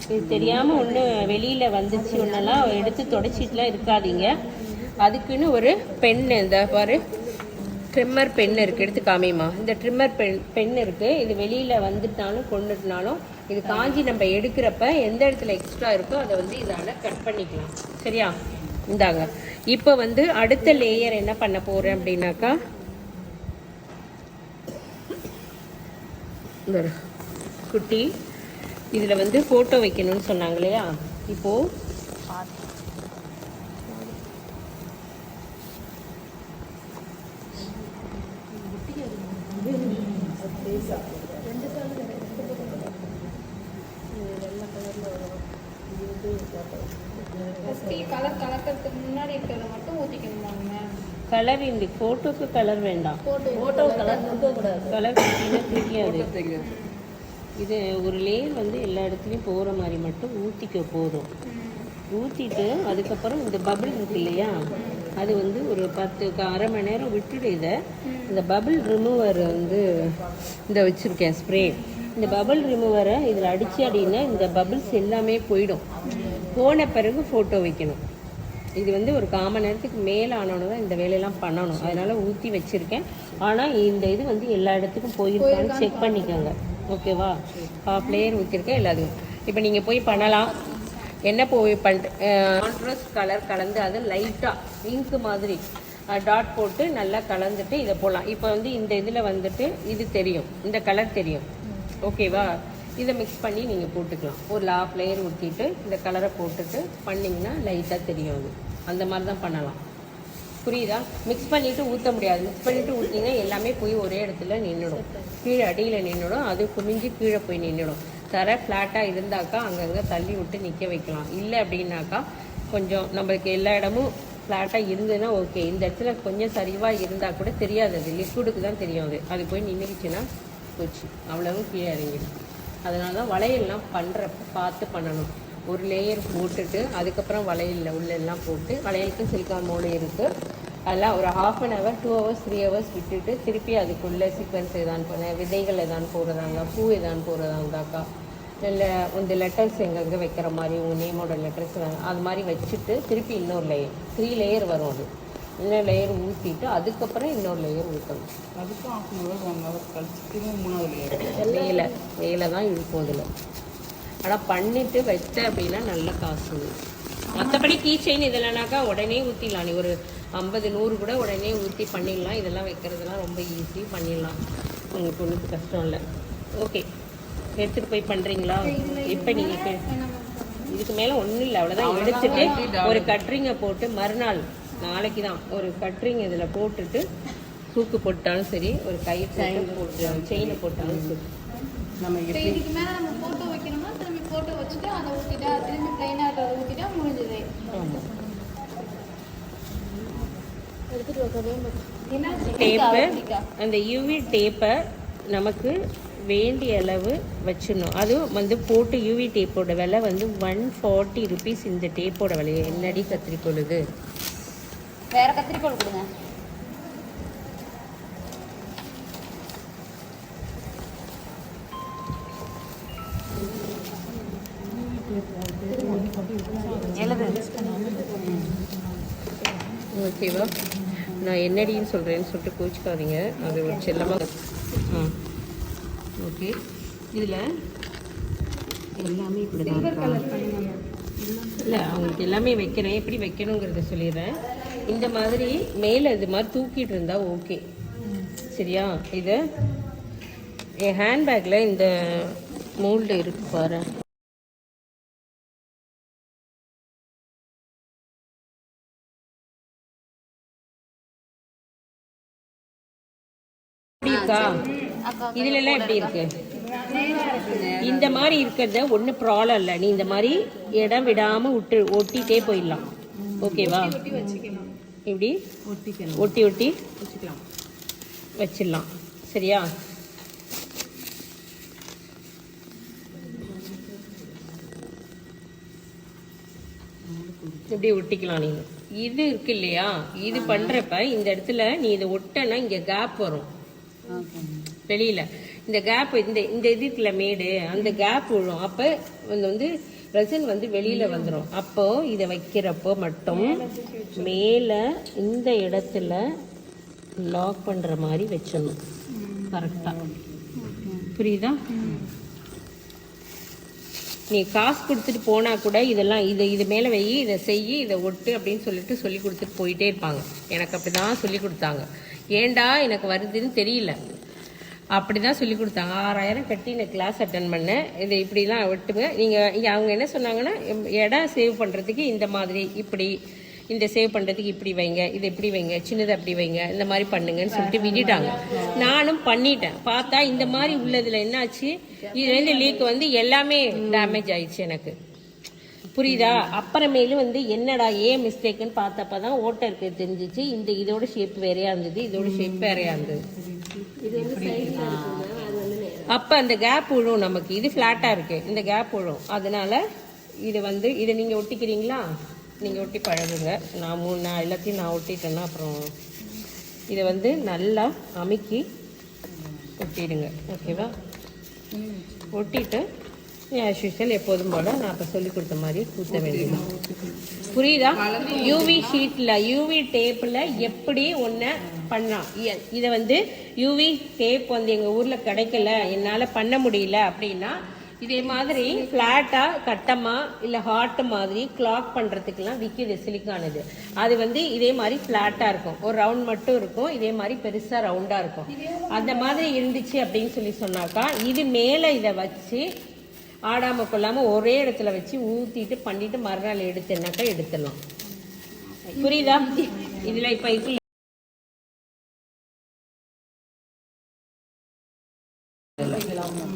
இது தெரியாமல் ஒன்று வெளியில் வந்துச்சு, ஒன்றெல்லாம் எடுத்து தொடச்சிட்டுலாம் இருக்காதீங்க. அதுக்குன்னு ஒரு பென், இந்த பாரு ட்ரிம்மர் பென் இருக்குது, எடுத்து காமியுமா. இந்த ட்ரிம்மர் பென் இருக்குது. இது வெளியில் வந்துட்டாலும் கொண்டுட்டுனாலும் இது காஞ்சி நம்ம எடுக்கிறப்ப எந்த இடத்துல எக்ஸ்ட்ரா இருக்கோ அதை வந்து இதால் கட் பண்ணிக்கலாம். சரியா? இந்தாங்க. இப்போ வந்து அடுத்த லேயர் என்ன பண்ண போகிறேன் அப்படின்னாக்கா, இந்த குட்டி இதில் வந்து ஃபோட்டோ வைக்கணும்னு சொன்னாங்க இல்லையா? இப்போது கலர் கலக்கிறதுக்கு முன்னாடி இருக்கிறத மட்டும் ஊற்றிக்கணுமாங்க மேம்? கலர் இந்த ஃபோட்டோக்கு கலர் வேண்டாம். ஃபோட்டோ கலர் கொடுக்கக்கூடாது. கலர் தெரியாது. இது ஒரு லேயர் வந்து எல்லா இடத்துலையும் போகிற மாதிரி மட்டும் ஊற்றிக்க போதும். ஊற்றிட்டு அதுக்கப்புறம் இந்த பபிள் இருக்கு இல்லையா, அது வந்து ஒரு 10-1/2 மணி நேரம் விட்டுடு. இதை இந்த பபிள் ரிமூவர் வந்து இந்த வச்சுருக்கேன் ஸ்ப்ரே. இந்த பபிள் ரிமூவரை இதில் அடித்து அப்படின்னா இந்த பபிள்ஸ் எல்லாமே போயிடும். போன பிறகு ஃபோட்டோ வைக்கணும். இது வந்து ஒரு 1/4 மணி நேரத்துக்கு மேலே ஆனோன்னு தான் இந்த வேலையெல்லாம் பண்ணணும். அதனால் ஊற்றி வச்சுருக்கேன். ஆனால் இந்த இது வந்து எல்லா இடத்துக்கும் போயிருக்கான்னு செக் பண்ணிக்கோங்க. ஓகேவா? 1/2 லேயர் ஊற்றிருக்கேன் எல்லாத்துக்கும். இப்போ நீங்கள் போய் பண்ணலாம். என்ன போய் கான்ட்ராஸ்ட் கலர் கலந்து அது லைட்டாக இங்கு மாதிரி டாட் போட்டு நல்லா கலந்துட்டு இதை போடலாம். இப்போ வந்து இந்த இதில் வந்துட்டு இது தெரியும், இந்த கலர் தெரியும். ஓகேவா? இதை மிக்ஸ் பண்ணி நீங்கள் போட்டுக்கலாம். ஒரு 1/2 லேயர் ஊற்றிட்டு இந்த கலரை போட்டுட்டு பண்ணிங்கன்னா லைட்டாக தெரியும். அது அந்த மாதிரி தான் பண்ணலாம். புரியுதா? மிக்ஸ் பண்ணிவிட்டு ஊற்ற முடியாது. மிக்ஸ் பண்ணிவிட்டு ஊற்றிங்கன்னா எல்லாமே போய் ஒரே இடத்துல நின்றுடும். கீழே அடியில் நின்றுடும். அது குமிஞ்சு கீழே போய் நின்றுடும். தர ஃப்ளாட்டாக இருந்தாக்கா அங்கங்கே தள்ளி விட்டு நிற்க வைக்கலாம். இல்லை அப்படின்னாக்கா கொஞ்சம் நம்மளுக்கு எல்லா இடமும் ஃப்ளாட்டாக இருந்ததுன்னா ஓகே. இந்த இடத்துல கொஞ்சம் சரிவாக இருந்தால் கூட தெரியாது. அது லிக்விடுக்கு தான் தெரியும். அது போய் நின்றுச்சுன்னா போச்சு, அவ்வளவும் கீழே இறங்கிடும். அதனால தான் வளையல்லாம் பண்ணுறப்ப பார்த்து பண்ணணும். ஒரு லேயர் போட்டுட்டு அதுக்கப்புறம் வளையலில் உள்ளெல்லாம் போட்டு, வளையலுக்கு சிலிக்கான் மோடு இருக்குது, அதெல்லாம் ஒரு 1/2 hour 2 hours 3 hours விட்டுட்டு திருப்பி அதுக்குள்ளே சீக்வன்ஸ் எதான் போனேன், விதைகள் எதான் போடுறதாங்க, பூ எதான் போடுறதாங்காக்கா, இல்லை இந்த லெட்டர்ஸ் எங்கெங்கே வைக்கிற மாதிரி உங்கள் நேமோட லெட்டர்ஸ் அது மாதிரி வச்சுட்டு திருப்பி இன்னொரு லேயர் 3 லேயர் வரும். அது இன்னொரு லேயர் ஊற்றிட்டு அதுக்கப்புறம் இன்னொரு லேயர் ஊற்றணும். அதுக்கும் 1/2 hour 1 hour கழிச்சுட்டு 3வது லேயர் வேலை தான் இருக்கும் அதில். ஆனால் பண்ணிவிட்டு வச்ச அப்படின்னா நல்ல காசு. மற்றபடி கீ செயின் இதெல்லாம்னாக்கா உடனே ஊற்றிடலாம். நீ ஒரு 50-100 கூட உடனே ஊற்றி பண்ணிடலாம். இதெல்லாம் வைக்கிறதுலாம் ரொம்ப ஈஸி, பண்ணிடலாம். உங்களுக்கு ஒன்றும் கஷ்டம் இல்லை. ஓகே, எடுத்துகிட்டு போய் பண்ணுறீங்களா? இப்போ நீங்கள் இப்போ இதுக்கு மேலே ஒன்றும் இல்லை, அவ்வளோதான். எடுத்துட்டு ஒரு கட்ரிங்கை போட்டு மறுநாள் நாளைக்கு தான் ஒரு கட்ரிங் இதில் போட்டுட்டு தூக்கு போட்டாலும் சரி, ஒரு கை போட்டு செயினை போட்டாலும் சரி. நம்ம இதுக்கு மேலே நம்ம ஃபோட்டோ வைக்கணும்னா திரும்பி ஃபோட்டோ வச்சுட்டு அதை ஊற்றிட்டா, திரும்பி ப்ளைனாக இருக்கிறத ஊற்றிட்டா முடிஞ்சது. ஆமாம். என்ன டேப்பு, அந்த யூவி டேப்பை நமக்கு வேண்டிய அளவு வச்சிடணும். அதுவும் வந்து போட்டு யூவி டேப்போட விலை வந்து 140 rupees. இந்த டேப்போட விலையை என்னடி கத்திரிக்கொள்ளுது. வேற கத்திரிக்கோள் கொடுங்க. ஓகேவா? நான் என்னடின்னு சொல்கிறேன்னு சொல்லிட்டு கோச்சிக்காதீங்க, அது ஒரு செல்லமாக. ஓகே, இதில் எல்லாமே இப்படி தான் இல்லை, அவங்களுக்கு எல்லாமே வைக்கிறேன். எப்படி வைக்கணுங்கிறத சொல்லிடுறேன். இந்த மாதிரி மேலே இது மாதிரி தூக்கிட்டு இருந்தால் ஓகே. சரியா? இதை என் ஹேண்ட்பேக்கில் இந்த மோல்டு இருக்கு பாரு. இருக்கா இதுல எல்லாம் எப்படி இருக்கு? இந்த மாதிரி இருக்கிறத ஒன்றும் ப்ராப்ளம் இல்லை. நீ இந்த மாதிரி இடம் விடாம ஒட்டிட்டே போயிடலாம். ஓகேவா? இப்படி ஒட்டி ஒட்டி வச்சிடலாம். சரியா? இப்படி ஒட்டிக்கலாம். நீ இது இருக்கு இல்லையா, இது பண்றப்ப இந்த இடத்துல நீ இதை ஒட்டனா இங்க கேப் வரும் வெளியில. இந்த கேப் இந்த இந்த இது இருக்குல்ல மேடு, அந்த கேப் விழும். அப்ப வந்து ரெசன் வந்து வெளியில வந்துடும். அப்போ இதை வைக்கிறப்போ மட்டும் மேல இந்த இடத்துல லாக் பண்ற மாதிரி வச்சிடணும். கரெக்டா புரியுதா? நீ காசு கொடுத்துட்டு போனா கூட இதெல்லாம் இது மேலே வை, இதை செய், இதை ஒட்டு அப்படின்னு சொல்லிட்டு சொல்லி கொடுத்துட்டு போயிட்டே இருப்பாங்க. எனக்கு அப்படிதான் சொல்லி கொடுத்தாங்க. ஏண்டா எனக்கு வருதுன்னு தெரியல, அப்படிதான் சொல்லி கொடுத்தாங்க. 6000 கட்டி இந்த கிளாஸ் அட்டன் பண்ணேன். இதை இப்படிலாம் ஒட்டுங்க நீங்கள். அவங்க என்ன சொன்னாங்கன்னா, இடம் சேவ் பண்ணுறதுக்கு இந்த மாதிரி இப்படி, இந்த சேவ் பண்ணுறதுக்கு இப்படி வைங்க, இதை இப்படி வைங்க, சின்னதை அப்படி வைங்க, இந்த மாதிரி பண்ணுங்கன்னு சொல்லிட்டு விட்டுட்டாங்க. நானும் பண்ணிட்டேன். பார்த்தா இந்த மாதிரி உள்ளதில் என்னாச்சு, இதுலேருந்து லீக் வந்து எல்லாமே டேமேஜ் ஆயிடுச்சு எனக்கு. புரியுதா? அப்புறமேலும் வந்து என்னடா ஏன் மிஸ்டேக்குன்னு பார்த்தப்ப தான் ஓட்டை இருக்கு தெரிஞ்சிச்சு. இதோட ஷேப் வேறையா இருந்தது, இதோட ஷேப் வேறையா இருந்தது. அப்போ அந்த கேப் விழும் நமக்கு. இது ஃப்ளாட்டாக இருக்கு, இந்த கேப் விழும். அதனால இதை நீங்கள் ஒட்டிக்கிறீங்களா? நீங்கள் ஒட்டி பழகுங்க. நான் எல்லாத்தையும் நான் ஒட்டிட்டேன்னா அப்புறம் இதை வந்து நல்லா அமுக்கி ஒட்டிடுங்க. ஓகேவா? ஒட்டிட்டு ஆஸ் யூஷுவல் எப்போதும் போல நான் இப்போ சொல்லி கொடுத்த மாதிரி ஊற்ற வேண்டியது. புரியுதா? யூவி ஷீட்டில் யூவி டேப்பில் எப்படி ஒன்று பண்ணலாம். இதை வந்து யூவி டேப் வந்து எங்கள் ஊரில் கிடைக்கல, என்னால் பண்ண முடியல அப்படின்னா இதே மாதிரி ஃப்ளாட்டாக கட்டமாக இல்லை ஹார்ட் மாதிரி கிளாக் பண்ணுறதுக்கெல்லாம் விற்கிது சிலிக்கானது. அது வந்து இதே மாதிரி ஃப்ளாட்டாக இருக்கும், ஒரு ரவுண்ட் மட்டும் இருக்கும், இதே மாதிரி பெருசாக ரவுண்டாக இருக்கும். அந்த மாதிரி இருந்துச்சு அப்படின்னு சொன்னாக்கா இது மேலே இதை வச்சு ஆடாமல் கொள்ளாமல் ஒரே இடத்துல வச்சு ஊற்றிட்டு பண்ணிட்டு மறுநாள் எடுத்துனாக்கா எடுத்துடலாம். புரியுதா? இதில் இப்போ இது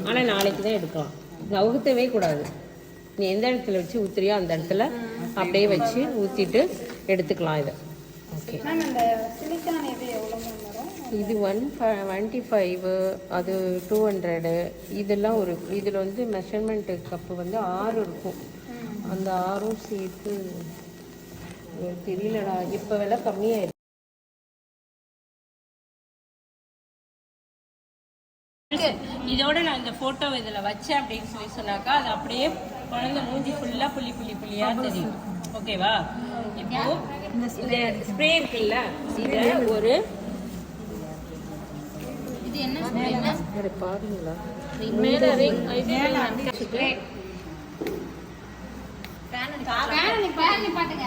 ஆனால் நாளைக்கு தான் எடுக்கலாம். நவுத்தவே கூடாது. நீ எந்த இடத்துல வச்சு ஊத்துறியோ அந்த இடத்துல அப்படியே வச்சு ஊற்றிட்டு எடுத்துக்கலாம் இதை. ஓகே. இது 125, அது 200. இதெல்லாம் இதில் வந்து மெஷர்மெண்ட் கப்பு வந்து 6 இருக்கும். அந்த 6ம் சேர்த்து தெரியலடா, இப்போ விலை கம்மியாயிருக்கு. இதோட நான் இந்த போட்டோ இதில் வச்சேன் அப்படின்னு சொன்னாக்கா அது அப்படியே குழந்தை மூஞ்சி ஃபுல்லாக புள்ளியா தெரியும். ஓகேவா? இப்போ இந்த ஸ்ப்ரே இருக்குல்ல, இதை ஒரு இது என்ன ஸ்ப்ரேனா பாருங்களா, பாட்டுங்க.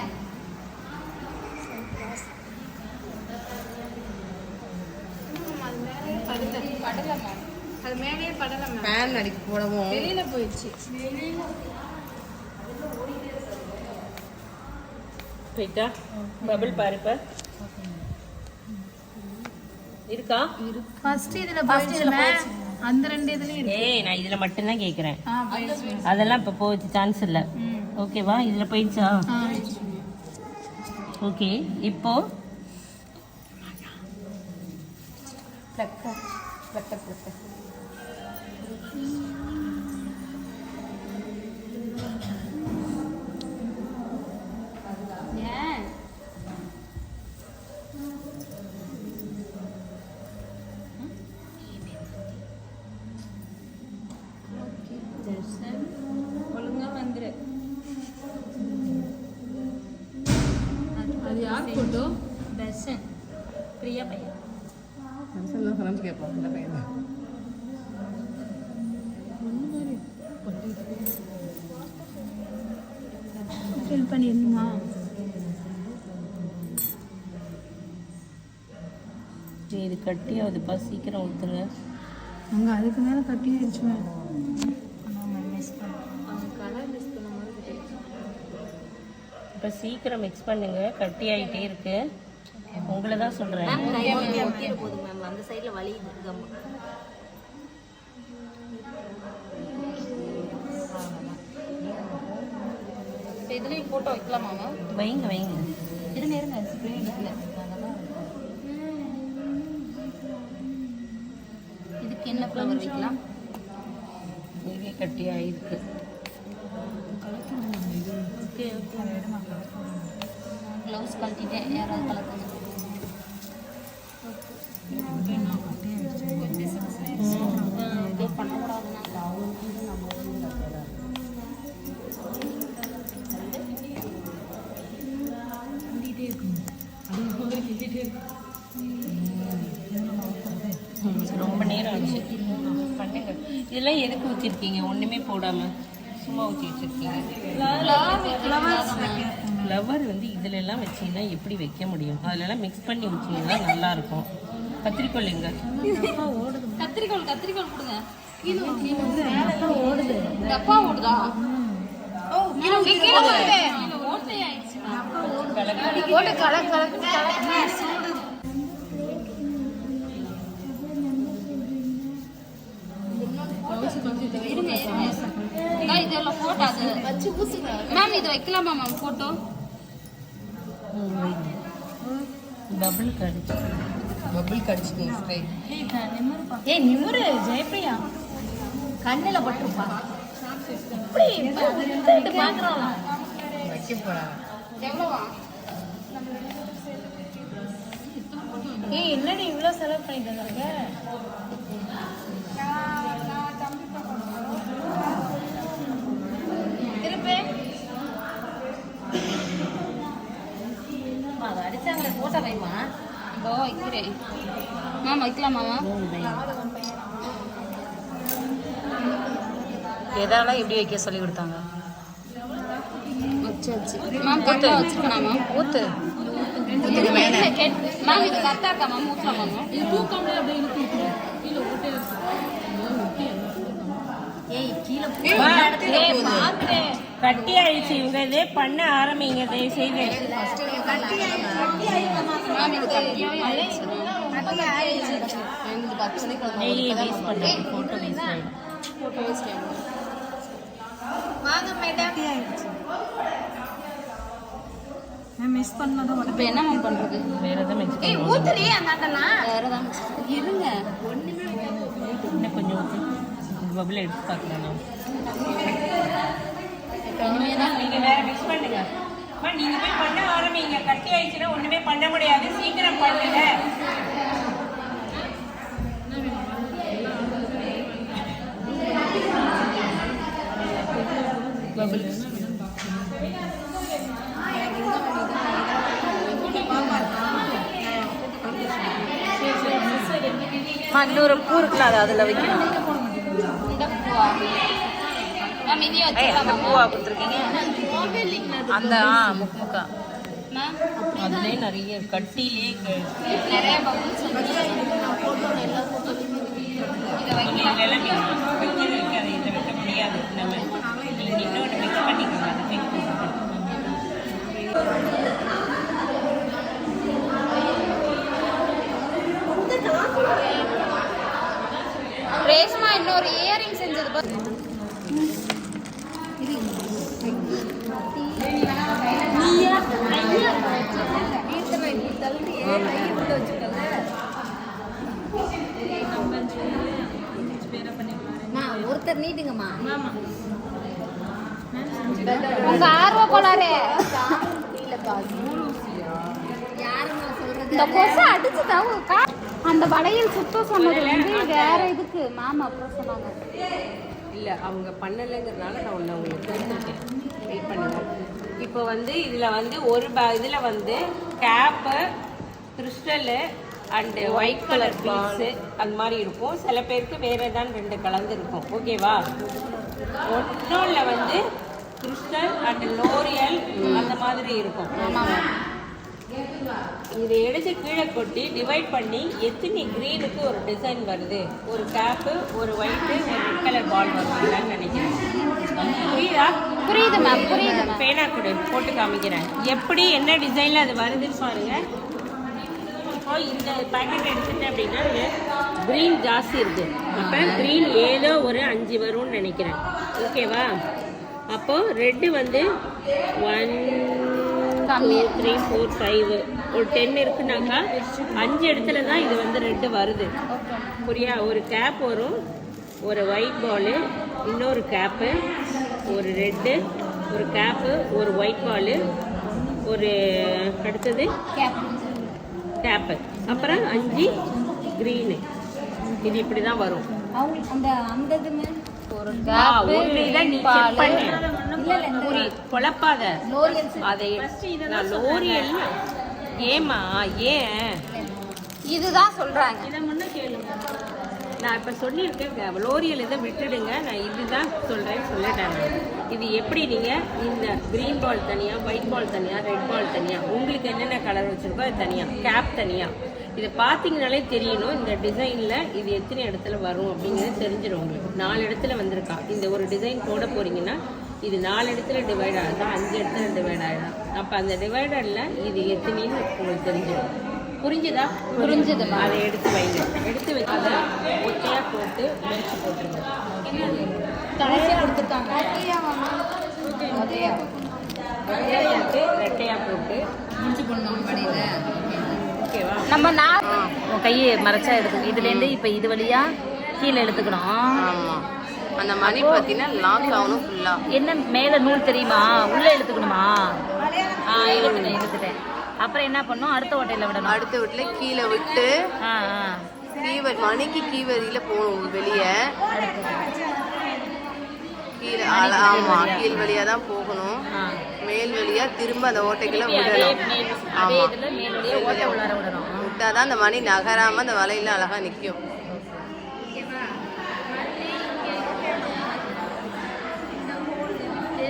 அது மேலேயே படலாம். ஃபேன் அடிக்க போடவும் வெளியில போயிடுச்சு. போயிட்டா பபிள் பாருப்ப இருக்கா? ஃபர்ஸ்ட் இதுல போயிடுச்சு. அந்த ரெண்டு இதுலயும் இருக்கு. ஏய், நான் இதுல மட்டும் தான் கேக்குறேன். அதெல்லாம் இப்ப போச்சு சான்ஸ் இல்ல. ஓகேவா? இதுல போயிடுச்சா? ஓகே. இப்போ ஒழுங்கா வந்துரு. அது யார் போட்டோ? தர்ஷன் பிரியா பையன். சொன்னு கேட்போம் இந்த பையன் ஃபில் பண்ணிருந்தா இது கட்டியாவதுப்பா, சீக்கிரம் ஊத்துங்க. அங்கே அதுக்கு மேலே கட்டி ஆயிடுச்சுமே. இப்போ சீக்கிரம் மிக்ஸ் பண்ணுங்க, கட்டி ஆகிட்டே இருக்கு. உங்களை தான் சொல்கிறேன். போதும் மேம், அந்த சைடில் வலி கம். இப்போ இதுலேயும் ஃபோட்டோ வைக்கலாமா மேம்? வைங்க வைங்க. இருங்க இருங்க, ஸ்ப்ரே அடிக்கல. இதுக்கு என்ன ஃப்ளவர் வைக்கலாம்? இதே கட்டி ஆகிருக்கு. க்ளவுஸ் கழட்டிட்டேன், யாராவது கலக்கணும். பண்ணக்கூடாதுன்னா ரொம்ப நேரம் ஆச்சு. பண்ணுங்க. இதெல்லாம் எதுக்கு ஊற்றிருக்கீங்க? ஒன்றுமே போடாமல் சும்மா ஊற்றி வச்சுருக்கீங்க. ஃப்ளவர் வந்து இதில் எல்லாம் வச்சிங்கன்னா எப்படி வைக்க முடியும்? அதிலெல்லாம் மிக்ஸ் பண்ணி வச்சிங்கன்னா நல்லாயிருக்கும். கத்திரிக்கோள் எங்க? கத்திரிக்கோள் கத்திரிக்கோள் கொடுங்க. ஓடுது, டப்பா ஓடுதா? இதெல்லாம் போட்டோ அது வச்சு ஊசுங்க மேம். இது வைக்கலாமா மேம் போட்டோ? பபிள் கடிச்சு ஸ்ப்ரே. ஏய் நிமுரு ஜெயப்பிரியா, கண்ணில் பட்டுருப்பா. எவ்வளோவா? ஏய் என்னடி இவ்வளோ செலவு பண்ணிட்டு இருக்க? அதை அடிச்சாங்களே போட்டோ வைமா. இதோ வைக்கிறேன் மேம். வைக்கலாமா மேம்? எதால எப்படி வைக்க சொல்லி கொடுத்தாங்க? வச்சாச்சு மேம். கரெக்டாக வச்சுருக்கேன் மேம். ஊற்று மேம். இது கரெக்டாக இருக்கா மேம்? ஊற்றலாமா மேம்? இது தூக்காமலே அப்படியே இழுத்து கீழே ஓட்டே. ஏய் கீழே கட்டி ஆயிடுச்சு. இவங்க இதே பண்ண ஆரம்பிங்க தயவு செய்து. மிஸ் பண்ணதும் இப்போ என்ன மேம் பண்ணுறது? வேற எதாவது மிக்ஸ் வேற ஏதாவது இருங்க. ஒன்றுமே இன்னும் கொஞ்சம் ஊற்றி பபிள் எடுத்து பார்க்கலாம். நீங்கள் வேற மிக்ஸ் பண்ணுங்க. நீங்கள் போய் பண்ண ஆரம்பிங்க. கட்டி ஆயிடுச்சுன்னா ஒன்றுமே பண்ண முடியாது. சீக்கிரம் பண்ணுங்க. பபிள்ஸ் இன்னொரு பூ இருக்குல்ல, அது அதில் வைக்கணும். இந்த பூவா மேம்? இதையும் அந்த வச்சுக்கலாமா பூவா கொடுத்துருக்கீங்க அந்த முக்கா மேம்? அதுலேயே நிறைய கட்டிலே நிறைய பபுள்ஸ் இதை வைக்கலாம். வைக்க இதை வைக்க முடியாது. நம்ம நீங்கள் இன்னொன்று மிக்ஸ் பண்ணிக்கோங்க. அதை மிக்ஸ் ரேஷ்மா இன்னொரு இயரிங் செஞ்சது ஒருத்தர் நீட்டுங்கம்மா. உங்க ஆர்வ கோளாறு இந்த கொசை அடிச்சுதான் அந்த வளையல் சுத்தம் சொன்னது வந்து வேற இதுக்கு மேம் அப்புறம் சொன்னாங்க. இல்லை அவங்க பண்ணலைங்கிறதுனால நான் ஒன்று உங்களுக்கு கொடுத்துருக்கேன். வெயிட் பண்ணுங்க. இப்போ வந்து இதில் வந்து ஒரு இதில் வந்து cap, crystal and white colour beads அந்த மாதிரி இருக்கும். சில பேருக்கு வேறு ஏதாவது 2 கலந்து இருக்கும். ஓகேவா? ஒன்றும் வந்து கிறிஸ்டல் அண்ட் லோரியல் அந்த மாதிரி இருக்கும். இதை எடுத்து கீழே கொட்டி டிவைட் பண்ணி எத்தனை க்ரீனுக்கு ஒரு டிசைன் வருது, ஒரு கேப்பு, ஒரு ஒயிட்டு, ஒரு ரெட் கலர் பால் வருவாங்கன்னு நினைக்கிறேன். புரியுதா? புரியுது மேம், புரியுது மேம். பேனா கொடு, போட்டு காமிக்கிறேன் எப்படி என்ன டிசைனில் அது வருதுன்னு பாருங்க. இப்போ இந்த பேக்கெட் எடுத்துட்டேன் அப்படின்னா க்ரீன் ஜாஸ்தி இருக்கு. அப்போ க்ரீன் ஏதோ ஒரு 5 வரும்னு நினைக்கிறேன். ஓகேவா? அப்போ ரெட்டு வந்து 1 2 3 4 5 ஒரு 10 இருக்குனாக்கா 5 இடத்துல தான் இது வந்து ரெட்டு வருது. புரியா? ஒரு கேப் வரும், ஒரு ஒயிட் பாலு, இன்னொரு கேப்பு, ஒரு ரெட்டு, ஒரு கேப்பு, ஒரு ஒயிட் பாலு, ஒரு அடுத்தது கேப்பு, அப்புறம் 5 க்ரீனு. இது இப்படி தான் வரும். ஒரு குழப்பாத அதை லோரியல். ஏமா ஏன் இதுதான் சொல்றாங்க. நான் இப்போ சொல்லியிருக்கேன் லோரியல் இதை விட்டுடுங்க, நான் இதுதான் சொல்கிறேன்னு சொல்லிட்டேன். இது எப்படி நீங்கள் இந்த க்ரீன் பால் தனியாக, ஒயிட் பால் தனியாக, ரெட் பால் தனியாக, உங்களுக்கு என்னென்ன கலர் வச்சுருக்கோ அது தனியாக, கேப் தனியாக. இதை பார்த்தீங்கனாலே தெரியணும் இந்த டிசைனில் இது எத்தனை இடத்துல வரும் அப்படிங்கிறது தெரிஞ்சிடும் உங்களுக்கு. 4 இடத்துல வந்திருக்கா. இந்த ஒரு டிசைன் போட போகிறீங்கன்னா இது 4 இடத்துல டிவைட் ஆகுதா, 5 இடத்துல டிவைட் ஆகுதா, அப்போ அந்த டிவைடரில் இது எத்தனைன்னு உங்களுக்கு தெரிஞ்சிடும். புரிஞ்சுதா? புரிஞ்சுது. அதை எடுத்து வைங்க. எடுத்து வச்சு அதை ஒட்டையாக போட்டு முடிச்சு போட்டுருங்க. கொடுத்துருக்காங்க. ரெட்டையாக போட்டு முடிச்சு போடணும் வடையில். ஓகேவா? நம்ம உன் கையை மறைச்சா எடுத்து இதுலேருந்து இப்போ இது வழியாக கீழே எடுத்துக்கணும். ஆமாம், அந்த மணி பார்த்தீங்கன்னா லாக் ஆகணும் ஃபுல்லாக. என்ன மேலே நூல் தெரியுமா, உள்ளே இழுத்துக்கணுமா? இழுத்துட்டேன். அப்புறம் என்ன பண்ணணும், அடுத்த ஓட்டையில் விடணும். அடுத்த வீட்டில் கீழே விட்டு கீவர் மணிக்கு கீவரியில் போகணும் வெளியே. கீழே ஆமாம், கீழ் வழியாக தான் போகணும். மேல் வழியாக திரும்ப அந்த ஓட்டைக்குள்ளே விடணும். ஆமாம், விட்டாதான் அந்த மணி நகராமல் அந்த வலையில் அழகாக நிற்கும்.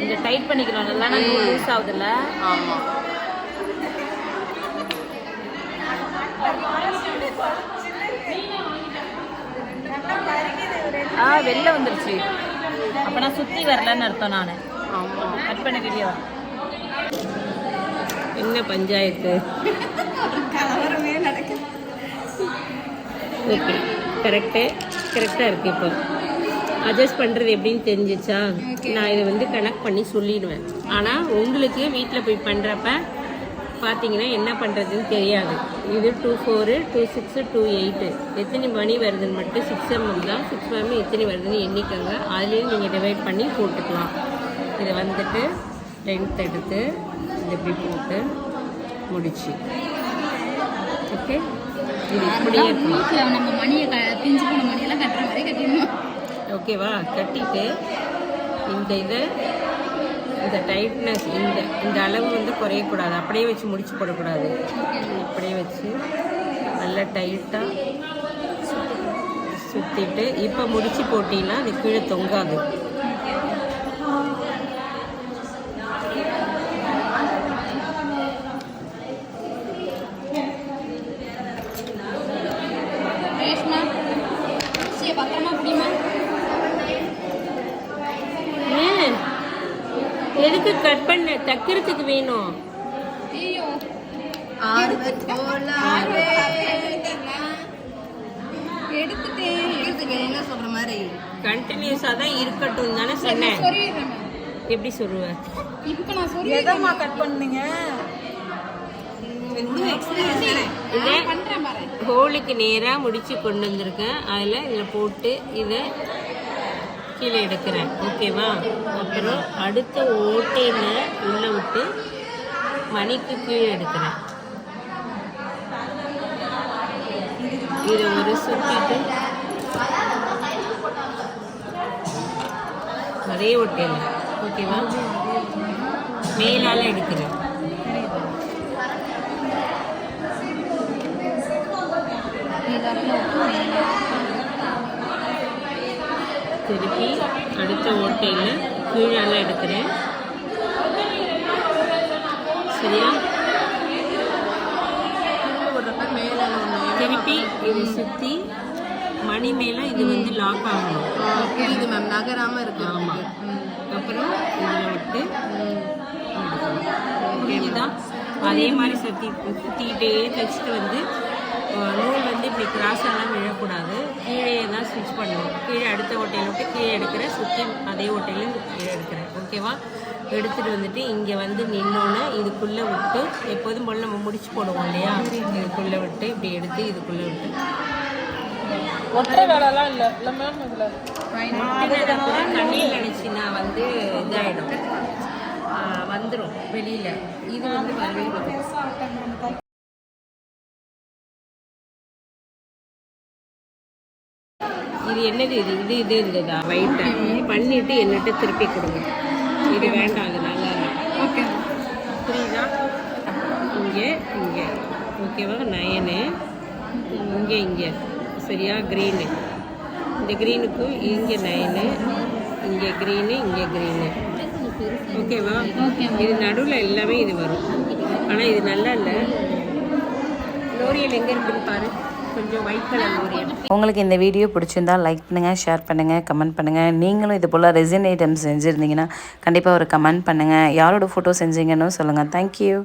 இங்கே டைட் பண்ணிக்கணும் நல்லா, லூஸ் ஆகுதுல்ல. ஆமாம், வெளில வந்துருச்சு. அப்போ நான் சுற்றி வரலன்னு அர்த்தம். நான் ஆமாம், கட் பண்ண வீடியோ என்ன பஞ்சாயத்து. ஓகே, கரெக்டாக இருக்குது. இப்போ அட்ஜஸ்ட் பண்ணுறது எப்படின்னு தெரிஞ்சிச்சா? நான் இதை வந்து கனெக்ட் பண்ணி சொல்லிடுவேன். ஆனால் உங்களுக்கு வீட்டில் போய் பண்ணுறப்ப பார்த்தீங்கன்னா என்ன பண்ணுறதுன்னு தெரியாது. இது 2 4 2 6 2 8 எத்தனை மணி வருதுன்னு மட்டும் 6 mm தான். 6 mm எத்தனை வருதுன்னு எண்ணிக்கோங்க. அதுலேயும் நீங்கள் டிவைட் பண்ணி போட்டுக்கலாம். இதை வந்துட்டு லென்த் எடுத்து இது இப்படி போட்டு முடிச்சு. ஓகே, இது இப்படியே வீட்டில் நம்ம மணியை பிஞ்சு போன மணியெல்லாம் கட்டுற மாதிரி கட்டிடணும். ஓகேவா? கட்டிட்டு இந்த இதை இந்த டைட்னஸ் இந்த அளவு வந்து குறையக்கூடாது. அப்படியே வச்சு முடிச்சு போடக்கூடாது. இப்படியே வச்சு நல்லா டைட்டாக சுற்றிட்டு இப்போ முடிச்சு போட்டிங்கன்னா அது கீழே தொங்காது. பத்திரமா புரியுமா? ஏன் எதுக்கு கட் பண்ண? தைக்கிறதுக்கு வேணும். என்ன சொல்ற மாதிரி கண்டினியூஸாக தான் இருக்கட்டும் தானே சொன்னேன். எப்படி சொல்லுவேன்? இப்போ நான் சொல்லி கட் பண்ணீங்க. இதை ஹோலுக்கு நேராக முடிச்சு கொண்டு வந்திருக்கேன். இதில் போட்டு இதை கீழே எடுக்கிறேன். ஓகேவா? அப்புறம் அடுத்த ஓட்டையில் உள்ளே விட்டு மணிக்கு கீழே எடுக்கிறேன். இதை ஒரு சுற்றிட்டு ஒரே ஓட்டையில். ஓகேவா? மேலால் எடுக்கிறேன். திருப்பி அடுத்த ஓட்டையில் கீழால எடுக்கிறேன். சரியா? இதை சுற்றி மணி மேலே இது வந்து லாக் ஆகணும். புரியுது மேம், நகராம இருக்கு. ஆமாம். அப்புறம் இதில் விட்டு புரிஞ்சுதான். அதே மாதிரி சுற்றிக்கிட்டே தைச்சிட்டு வந்து நூல் வந்து இப்படி கிராஸ் எல்லாம் விழக்கூடாது. கீழே தான் ஸ்டிச் பண்ணணும். கீழே அடுத்த ஓட்டையில் விட்டு கீழே எடுக்கிற, சுற்றி அதே ஓட்டையில் கீழே எடுக்கிறேன். ஓகேவா? எடுத்துகிட்டு வந்துட்டு இங்கே வந்து நின்னோன்னே இதுக்குள்ளே விட்டு, எப்போதும் போல் நம்ம முடிச்சு போடுவோம் இல்லையா, இதுக்குள்ளே விட்டு இப்படி எடுத்து இதுக்குள்ளே விட்டு ஒற்றை வேலைலாம் இல்லை இல்லை மேம் இதில் தண்ணியில் நினச்சின்னா வந்து இதாகிடும், வந்துடும் வெளியில். இது வந்து வரவே வரும். இது என்னது? இது இருந்ததா வெயிட்டை பண்ணிவிட்டு என்னட்டு திருப்பி கொடுங்க. இது வேண்டாம், அது நல்லா ஓகே புரியுதா? இங்கே இங்கே ஓகேவா? 9 இங்கே சரியா? க்ரீனு, இந்த க்ரீனுக்கு இங்கே 9, இங்கே க்ரீனு, இங்கே க்ரீனு. ஓகேவா? இது நடுவில் எல்லாமே இது வரும். ஆனால் இது நல்லா இல்லை. லோரியல் எங்கே இருக்குன்னு பாரு, கொஞ்சம் ஒயிட் கலர் லோரியல். உங்களுக்கு இந்த வீடியோ பிடிச்சிருந்தா லைக் பண்ணுங்கள், ஷேர் பண்ணுங்கள், கமெண்ட் பண்ணுங்கள். நீங்களும் இது போல் ரெசின் ஐட்டம்ஸ் செஞ்சுருந்தீங்கன்னா கண்டிப்பாக ஒரு கமெண்ட் பண்ணுங்கள். யாரோட ஃபோட்டோ செஞ்சீங்கன்னு சொல்லுங்கள். தேங்க்யூ.